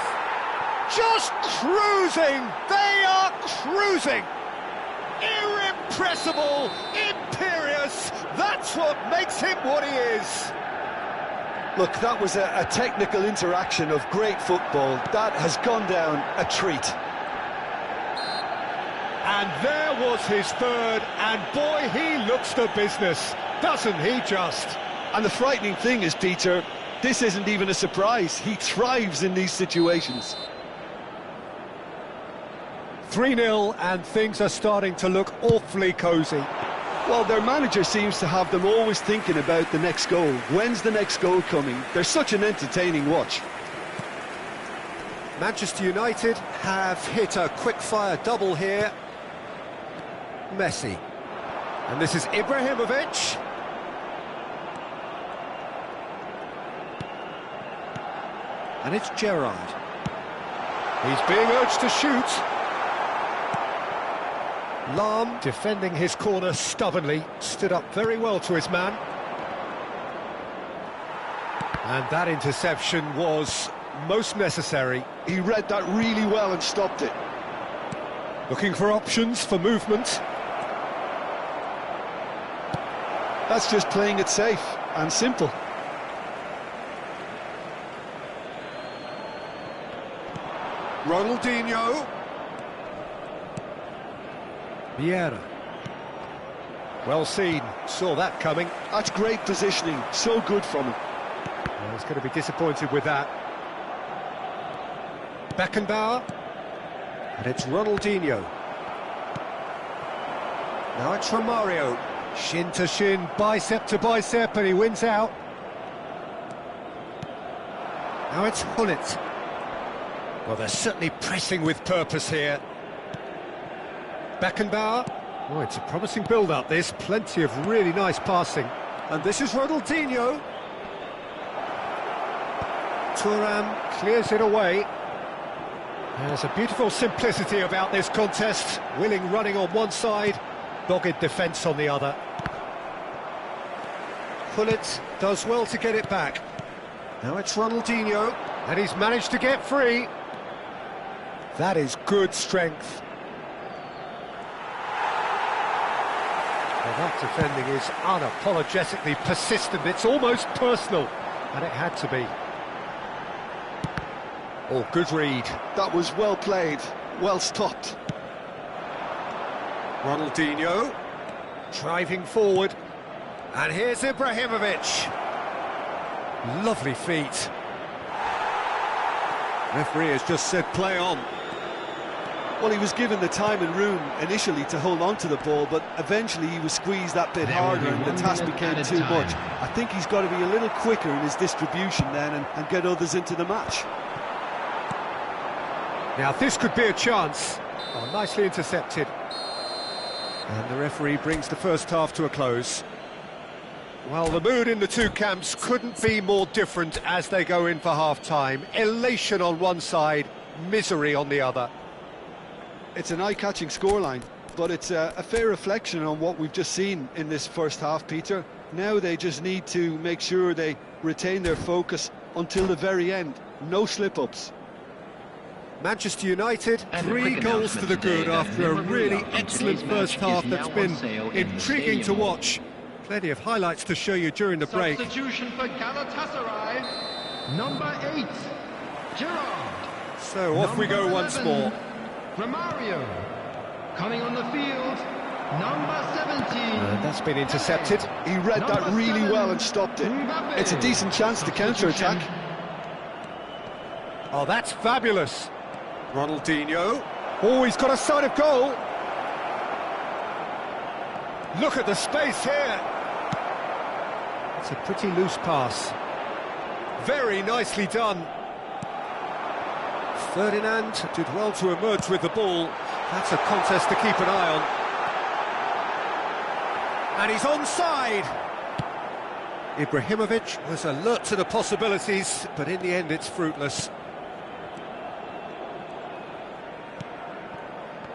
Just cruising! They are cruising! Irrepressible, imperious, that's what makes him what he is! Look, that was a technical interaction of great football. That has gone down a treat. And there was his third, and boy, he looks the business, doesn't he just? And the frightening thing is, Peter, this isn't even a surprise. He thrives in these situations. 3-0, and things are starting to look awfully cosy. Well, their manager seems to have them always thinking about the next goal. When's the next goal coming? They're such an entertaining watch. Manchester United have hit a quick-fire double here. Messi. And this is Ibrahimovic. And it's Gerrard. He's being urged to shoot. Lahm, defending his corner stubbornly, stood up very well to his man. And that interception was most necessary. He read that really well and stopped it. Looking for options for movement. That's just playing it safe and simple. Ronaldinho. Vieira. Well seen, saw that coming. That's great positioning, so good from him. Well, he's going to be disappointed with that. Beckenbauer. And it's Ronaldinho. Now it's Romario. Shin to shin, bicep to bicep, and he wins out. Now it's Hullet. Well, they're certainly pressing with purpose here. Beckenbauer. Oh, it's a promising build-up, this. Plenty of really nice passing. And this is Ronaldinho. Thuram clears it away. There's a beautiful simplicity about this contest. Willing running on one side, dogged defence on the other. Hullet does well to get it back. Now it's Ronaldinho, and he's managed to get free. That is good strength. Well, that defending is unapologetically persistent. It's almost personal, and it had to be. Oh, good read. That was well played, well stopped. Ronaldinho, driving forward. And here's Ibrahimovic. Lovely feet. Referee has just said play on. Well, he was given the time and room initially to hold on to the ball, but eventually he was squeezed that bit harder and the task became too much. I think he's got to be a little quicker in his distribution then and get others into the match. Now this could be a chance. Oh, nicely intercepted. And the referee brings the first half to a close. Well, the mood in the two camps couldn't be more different as they go in for half-time. Elation on one side, misery on the other. It's an eye-catching scoreline, but it's a fair reflection on what we've just seen in this first half, Peter. Now they just need to make sure they retain their focus until the very end. No slip-ups. Manchester United, 3 goals to the good after a really excellent first half that's been intriguing to watch. Plenty of highlights to show you during the break. Substitution for Galatasaray, number 8, Gerrard. So off we go once more. Romario, coming on the field, number 17. And that's been intercepted. He read that really well and stopped it. It's a decent chance to counter-attack. Oh, that's fabulous. Ronaldinho. Oh, he's got a sight of goal. Look at the space here. It's a pretty loose pass. Very nicely done. Ferdinand did well to emerge with the ball. That's a contest to keep an eye on. And he's onside. Ibrahimovic was alert to the possibilities, but in the end it's fruitless.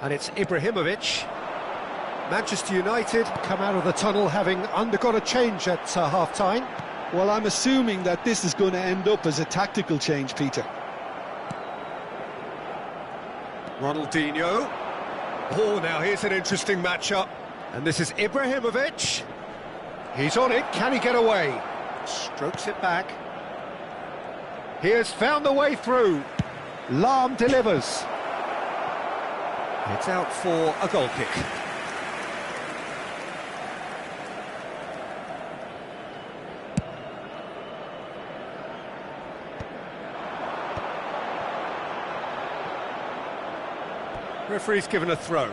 And it's Ibrahimovic. Manchester United come out of the tunnel having undergone a change at half-time. Well, I'm assuming that this is going to end up as a tactical change, Peter. Ronaldinho. Oh, now here's an interesting matchup. And this is Ibrahimovic. He's on it, can he get away? Strokes it back. He has found the way through. Lahm delivers. It's out for a goal kick. Referee's given a throw.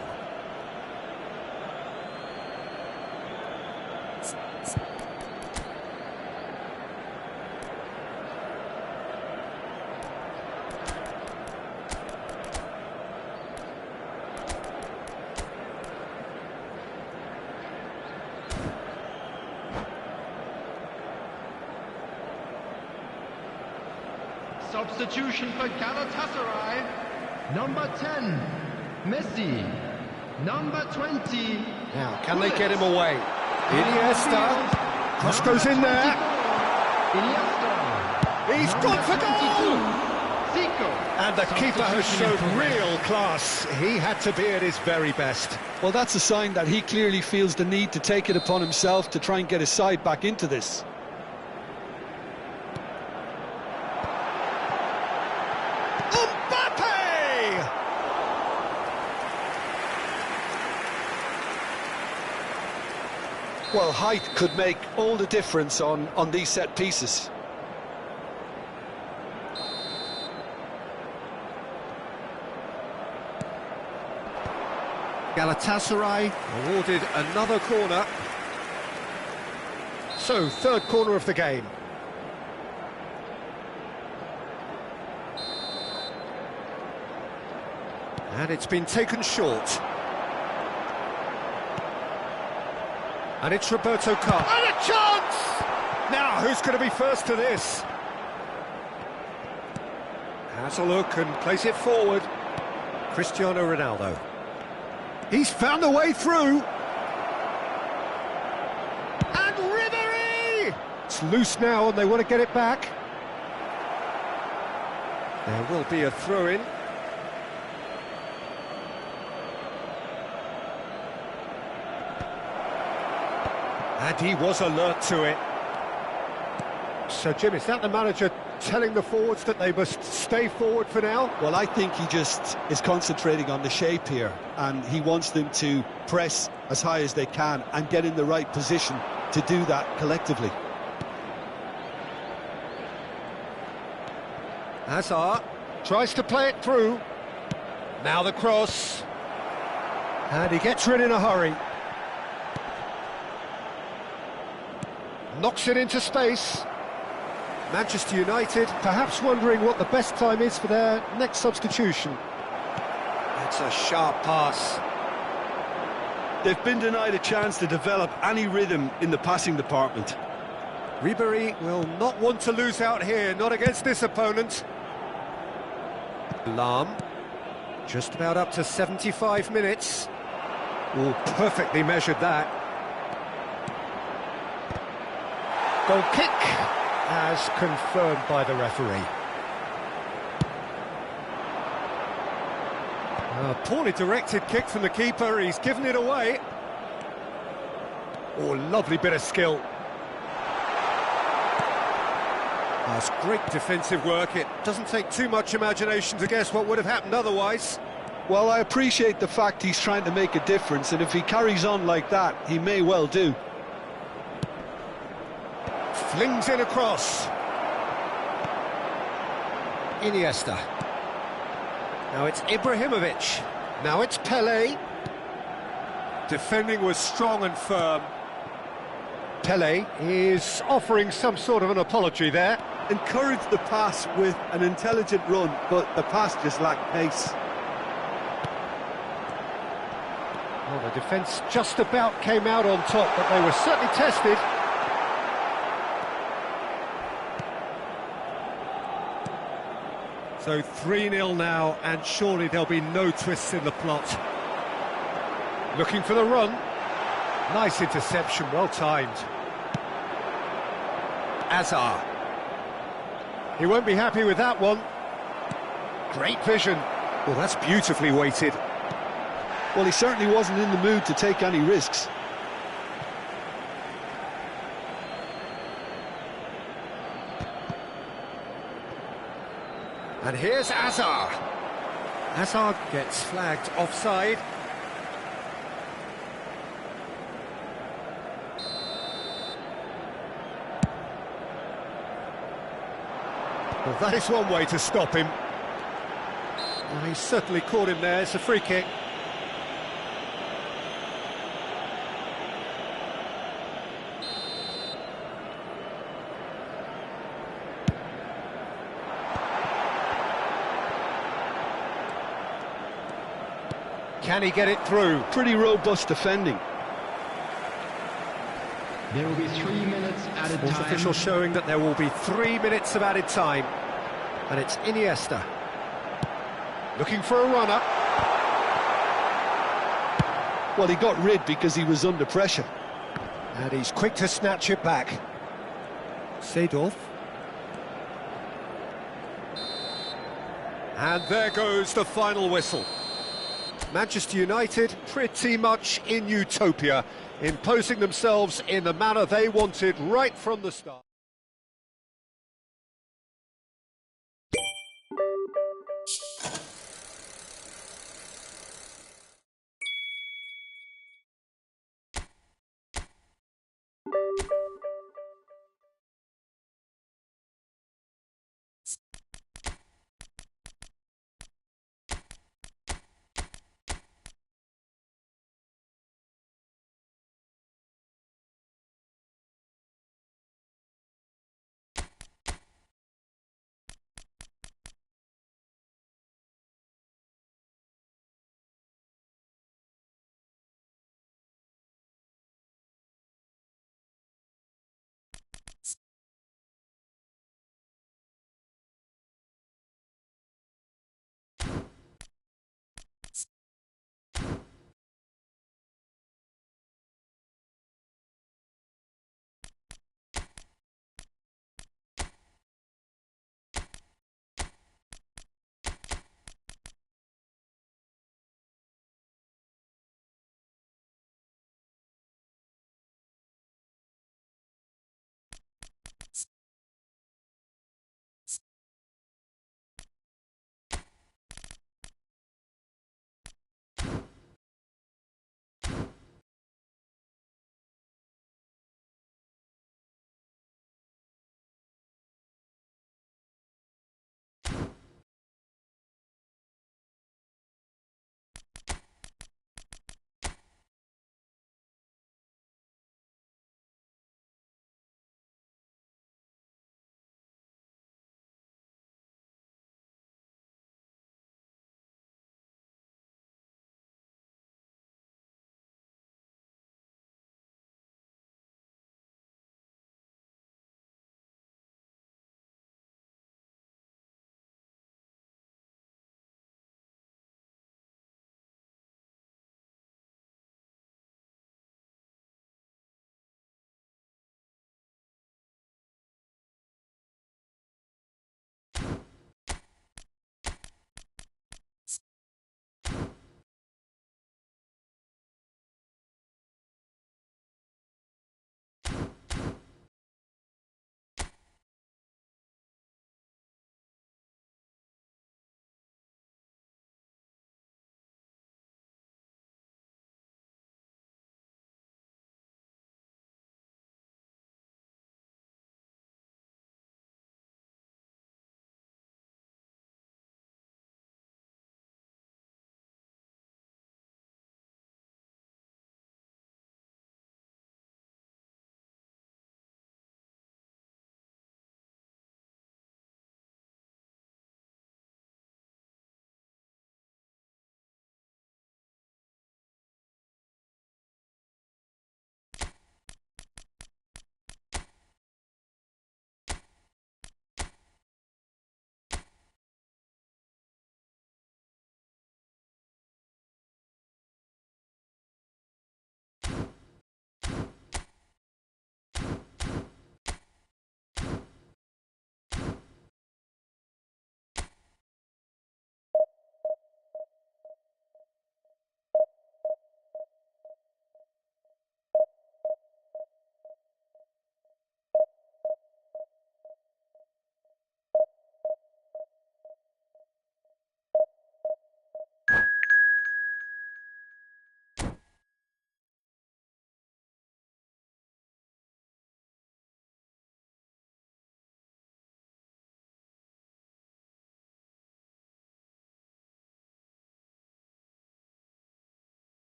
Substitution for Galatasaray, number 10, Messi, number 20. Now, can they get him away? Iniesta, cross goes in there. Iniesta. He's gone for goal! Zico. And the keeper has shown real class. He had to be at his very best. Well, that's a sign that he clearly feels the need to take it upon himself to try and get his side back into this. Well, height could make all the difference on these set pieces. Galatasaray awarded another corner. So, third corner of the game. And it's been taken short. And it's Roberto Carlos. And a chance! Now, who's going to be first to this? Has a look and plays it forward. Cristiano Ronaldo. He's found a way through. And Ribéry! It's loose now and they want to get it back. There will be a throw-in. And he was alert to it. So, Jim, is that the manager telling the forwards that they must stay forward for now? Well, I think he just is concentrating on the shape here, and he wants them to press as high as they can and get in the right position to do that collectively. Hazard tries to play it through. Now the cross. And he gets rid in a hurry. Knocks it into space. Manchester United perhaps wondering what the best time is for their next substitution. That's a sharp pass. They've been denied a chance to develop any rhythm in the passing department. Ribéry will not want to lose out here, not against this opponent. Lahm, just about up to 75 minutes. Oh, perfectly measured that. Goal kick, as confirmed by the referee. A poorly directed kick from the keeper, he's given it away. Oh, lovely bit of skill. That's great defensive work. It doesn't take too much imagination to guess what would have happened otherwise. Well, I appreciate the fact he's trying to make a difference, and if he carries on like that, he may well do. Flings in across. Iniesta. Now it's Ibrahimovic. Now it's Pelé. Defending was strong and firm. Pelé is offering some sort of an apology there. Encouraged the pass with an intelligent run, but the pass just lacked pace. Well, the defence just about came out on top, but they were certainly tested. So 3-0 now, and surely there'll be no twists in the plot. Looking for the run. Nice interception, well timed. Hazard. He won't be happy with that one. Great vision. Well, that's beautifully weighted. Well, he certainly wasn't in the mood to take any risks. And here's Hazard. Hazard gets flagged offside. Well, that is one way to stop him. Well, he certainly caught him there. It's a free kick. Can he get it through? Pretty robust defending. There will be 3 minutes added Sports time. official showing that there will be 3 minutes of added time. And it's Iniesta. Looking for a runner. Well, he got rid because he was under pressure. And he's quick to snatch it back. Seedorf. And there goes the final whistle. Manchester United pretty much in utopia, imposing themselves in the manner they wanted right from the start.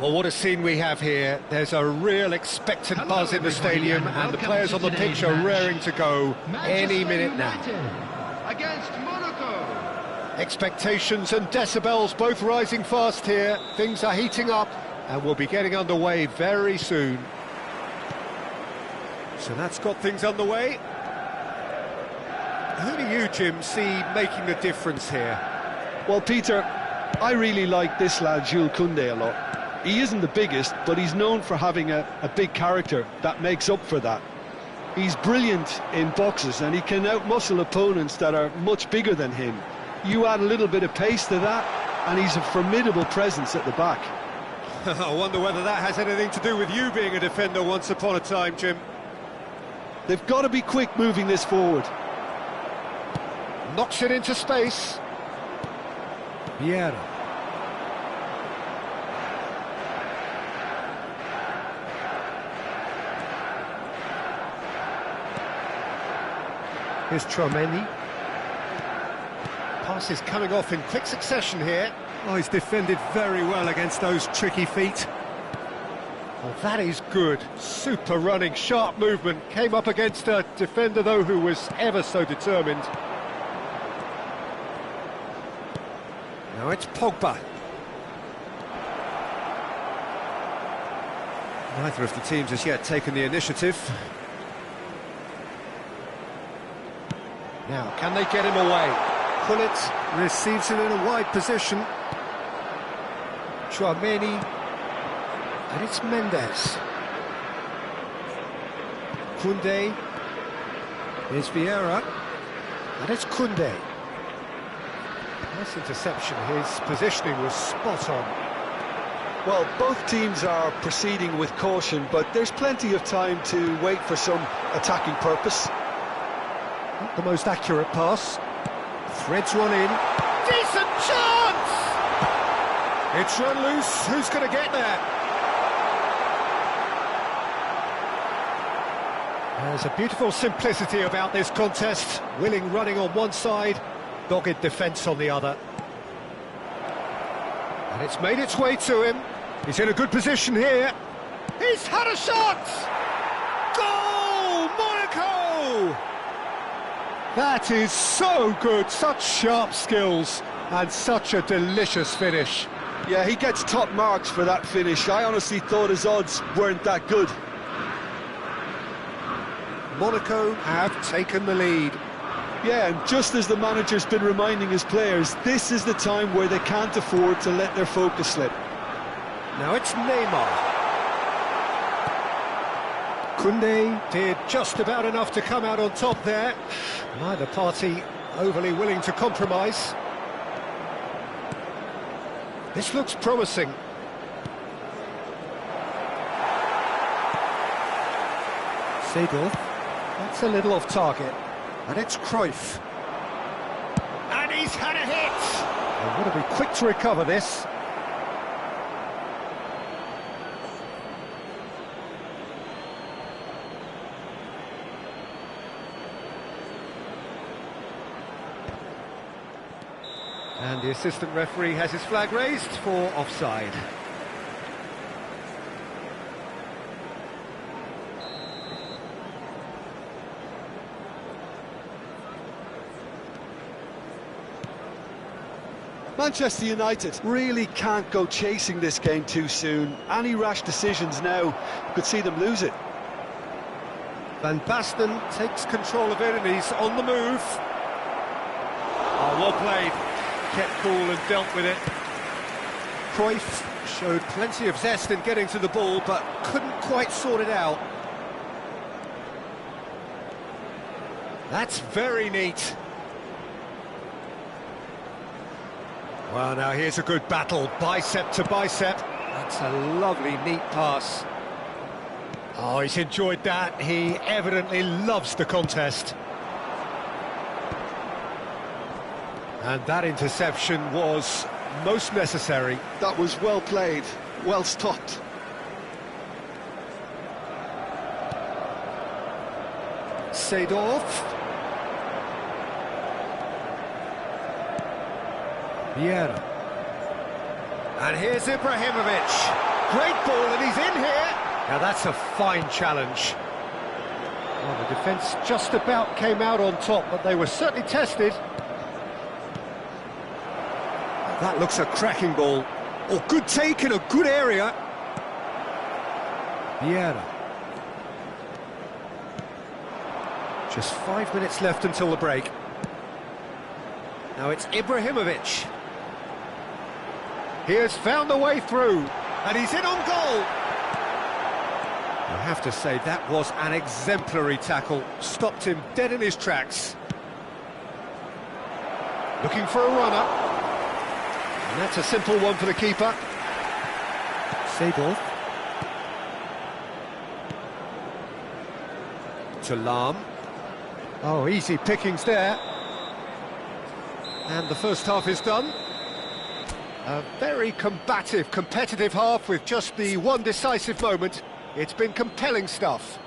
Well, what a scene we have here. There's a real expectant buzz in the stadium, and the players on the pitch are raring to go any minute now. Against Monaco. Expectations and decibels both rising fast here. Things are heating up, and we'll be getting underway very soon. So that's got things underway. Who do you, Jim, see making the difference here? Well, Peter, I really like this lad, Jules Koundé, a lot. He isn't the biggest, but he's known for having a big character that makes up for that. He's brilliant in boxes, and he can outmuscle opponents that are much bigger than him. You add a little bit of pace to that, and he's a formidable presence at the back. I wonder whether that has anything to do with you being a defender once upon a time, Jim. They've got to be quick moving this forward. Knocks it into space. Vieira. Here's Tchouaméni. Pass is coming off in quick succession here. Oh, he's defended very well against those tricky feet. Well, that is good. Super running, sharp movement. Came up against a defender, though, who was ever so determined. Now it's Pogba. Neither of the teams has yet taken the initiative. Now, can they get him away? Pullet receives it in a wide position. Tchouaméni. And it's Mendes. Koundé. Here's Vieira. And it's Koundé. Nice interception. His positioning was spot on. Well, both teams are proceeding with caution, but there's plenty of time to wait for some attacking purpose. Not the most accurate pass. Threads one in. Decent chance! It's run loose. Who's going to get there? There's a beautiful simplicity about this contest. Willing running on one side, dogged defence on the other. And it's made its way to him. He's in a good position here. He's had a shot! Goal! Monaco! That is so good, such sharp skills, and such a delicious finish. Yeah, he gets top marks for that finish. I honestly thought his odds weren't that good. Monaco have taken the lead. Yeah, and just as the manager's been reminding his players, this is the time where they can't afford to let their focus slip. Now it's Neymar. Koundé did just about enough to come out on top there. Neither party overly willing to compromise. This looks promising. Seedorf. That's a little off target. And it's Cruyff. And he's had a hit! They've got to be quick to recover this. And the assistant referee has his flag raised for offside. Manchester United really can't go chasing this game too soon. Any rash decisions now could see them lose it. Van Basten takes control of it and he's on the move. Oh, well played. Kept cool and dealt with it. Cruyff showed plenty of zest in getting to the ball, but couldn't quite sort it out. That's very neat. Well, now here's a good battle, bicep to bicep. That's a lovely, neat pass. Oh, he's enjoyed that. He evidently loves the contest. And that interception was most necessary. That was well played, well stopped. Seedorf. Vieira. And here's Ibrahimovic. Great ball, and he's in here. Now that's a fine challenge. Well, the defence just about came out on top, but they were certainly tested. That looks a cracking ball. Oh, good take in a good area. Vieira. Just 5 minutes left until the break. Now it's Ibrahimovic. He has found the way through, and he's in on goal. I have to say, that was an exemplary tackle. Stopped him dead in his tracks. Looking for a runner. And that's a simple one for the keeper. Seedorf. To Lahm. Oh, easy pickings there. And the first half is done. A very combative, competitive half with just the one decisive moment. It's been compelling stuff.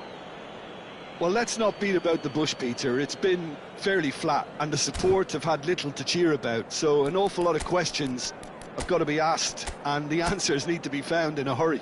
Well, let's not beat about the bush, Peter. It's been fairly flat, and the support have had little to cheer about. So an awful lot of questions have got to be asked, and the answers need to be found in a hurry.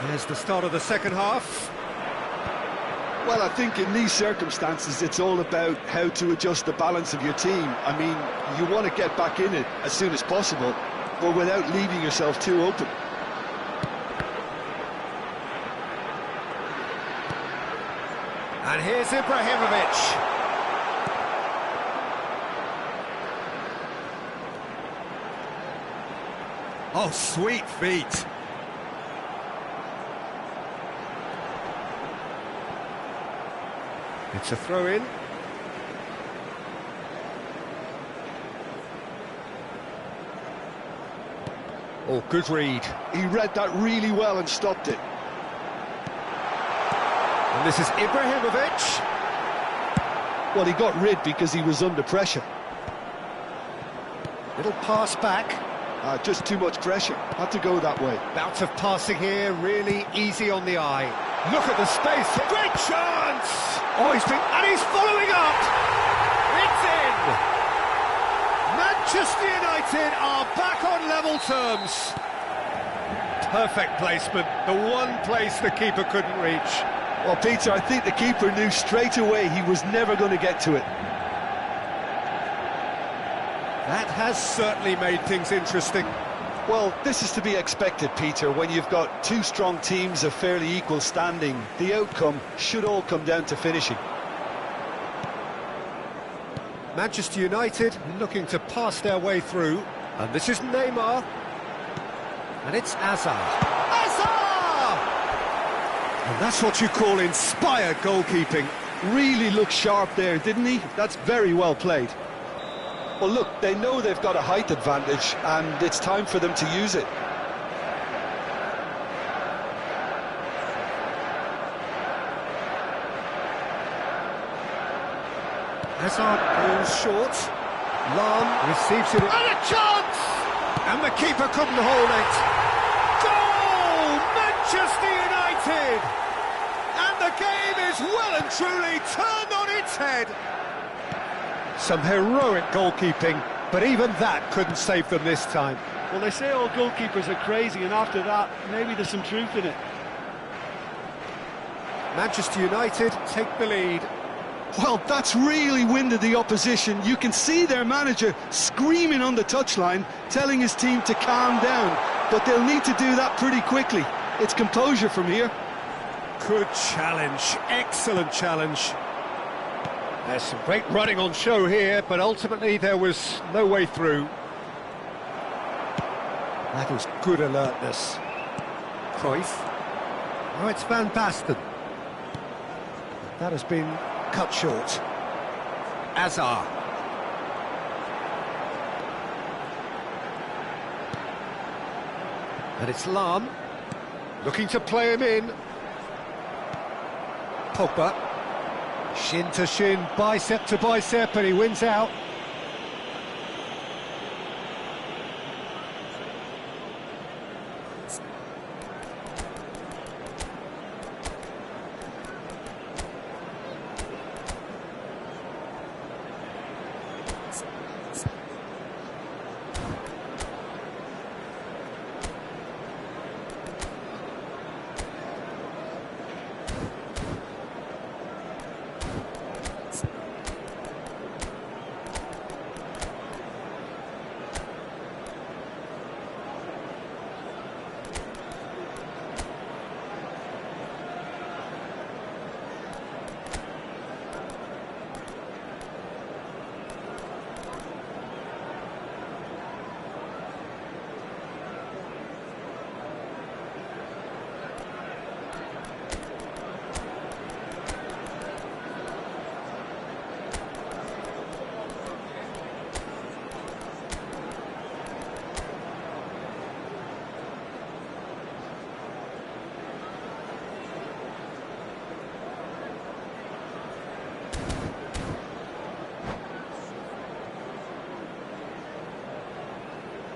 There's the start of the second half. Well, I think in these circumstances, it's all about how to adjust the balance of your team. I mean, you want to get back in it as soon as possible, but without leaving yourself too open. And here's Ibrahimovic. Oh, sweet feet. It's a throw-in. Oh, good read. He read that really well and stopped it. And this is Ibrahimovic. Well, he got rid because he was under pressure. Little pass back. Just too much pressure. Had to go that way. Bout of passing here, really easy on the eye. Look at the space. Great chance! Oh, and he's following up. It's in. Manchester United are back on level terms. Perfect placement. The one place the keeper couldn't reach. Well, Peter, I think the keeper knew straight away he was never going to get to it. That has certainly made things interesting. Well, this is to be expected, Peter, when you've got two strong teams of fairly equal standing. The outcome should all come down to finishing. Manchester United looking to pass their way through. And this is Neymar. And it's Hazard. Hazard! And that's what you call inspired goalkeeping. Really looked sharp there, didn't he? That's very well played. Well, look, they know they've got a height advantage, and it's time for them to use it. Hazard goes short. Lahm receives it. And a chance! And the keeper couldn't hold it. Goal! Manchester United! And the game is well and truly turned on its head. Some heroic goalkeeping, but even that couldn't save them this time. Well, they say all goalkeepers are crazy, and after that, maybe there's some truth in it. Manchester United take the lead. Well, that's really winded the opposition. You can see their manager screaming on the touchline, telling his team to calm down, but they'll need to do that pretty quickly. It's composure from here. Good challenge, excellent challenge. There's some great running on show here, but ultimately there was no way through. That was good alertness. Cruyff. Oh, it's Van Basten. That has been cut short. Azar. And it's Lahm. Looking to play him in. Pogba. Shin to shin, bicep to bicep, and he wins out.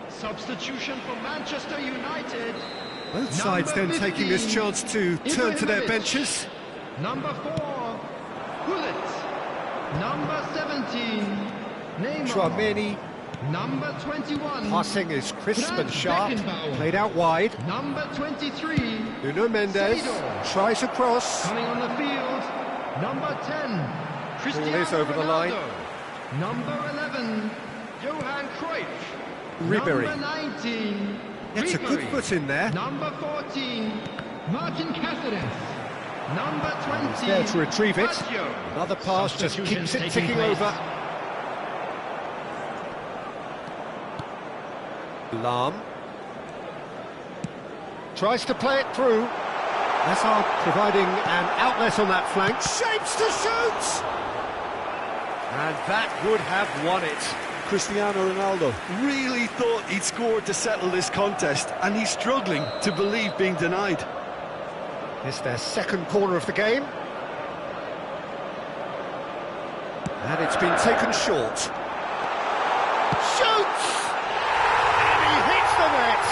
Substitution for Manchester United. Both sides then taking this chance to turn to their benches. Number 4, Gullit. Number 17, Neymar. Chouameni. Number 21, Passing is crisp and sharp. Beckenbauer. Played out wide. Number 23, Nuno Mendes Seedorf. tries a cross. Coming on the field, number 10, Cristiano is over the line. Ronaldo. Number 11, Johan Cruyff. Ribéry. Number 19, Gets a good Ribéry. foot in there. Number 14, Martin Cáceres. Number 20, He's there to retrieve it. Baggio. Another pass just keeps it ticking over. Lahm. Tries to play it through. Hazard providing an outlet on that flank. Shapes to shoot! And that would have won it. Cristiano Ronaldo really thought he'd scored to settle this contest, and he's struggling to believe being denied. It's their second corner of the game. And it's been taken short. Shoots! And he hits the net!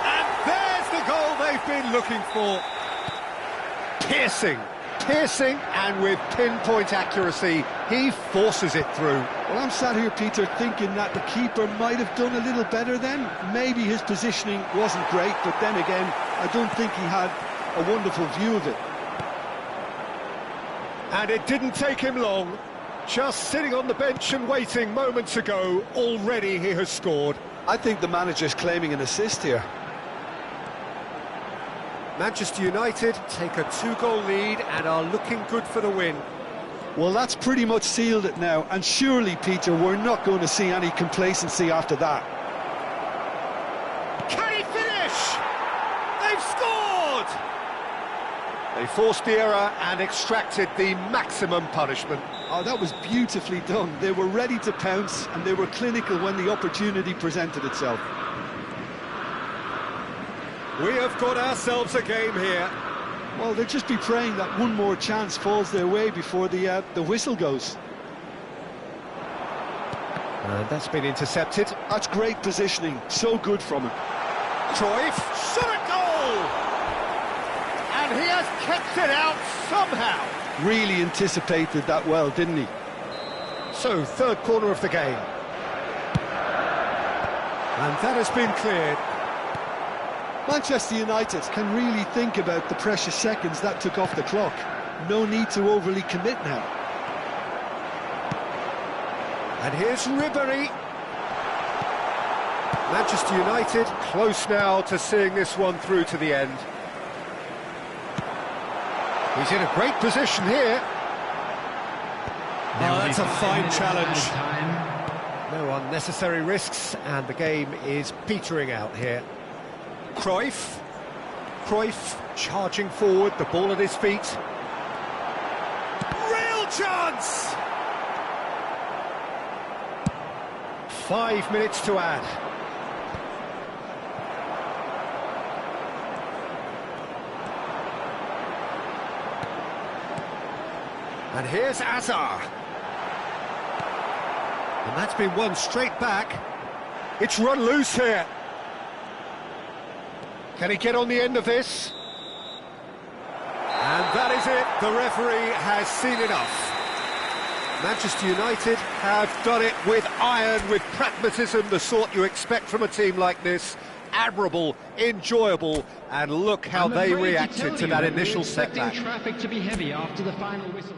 And there's the goal they've been looking for. Piercing, and with pinpoint accuracy, he forces it through. Well, I'm sat here, Peter, thinking that the keeper might have done a little better then. Maybe his positioning wasn't great, but then again, I don't think he had a wonderful view of it. And it didn't take him long. Just sitting on the bench and waiting moments ago, already he has scored. I think the manager's claiming an assist here. Manchester United take a 2-goal lead and are looking good for the win. Well, that's pretty much sealed it now, and surely, Peter, we're not going to see any complacency after that. Can he finish? They've scored! They forced the error and extracted the maximum punishment. Oh, that was beautifully done. They were ready to pounce, and they were clinical when the opportunity presented itself. We have got ourselves a game here. Well, they'll just be praying that one more chance falls their way before the whistle goes. And that's been intercepted. That's great positioning, so good from him. Cruyff, shot at goal! And he has kept it out somehow. Really anticipated that well, didn't he? So, third corner of the game. And that has been cleared. Manchester United can really think about the precious seconds that took off the clock. No need to overly commit now. And here's Ribéry. Manchester United close now to seeing this one through to the end. He's in a great position here. Oh, that's a fine challenge. Time. No unnecessary risks, and the game is petering out here. Cruyff charging forward, the ball at his feet. Real chance! 5 minutes to add. And here's Azar. And that's been won straight back. It's run loose here. Can he get on the end of this? And that is it. The referee has seen enough. Manchester United have done it with iron, with pragmatism, the sort you expect from a team like this. Admirable, enjoyable, and look how they reacted to that initial setback. Traffic to be heavy after the final whistle.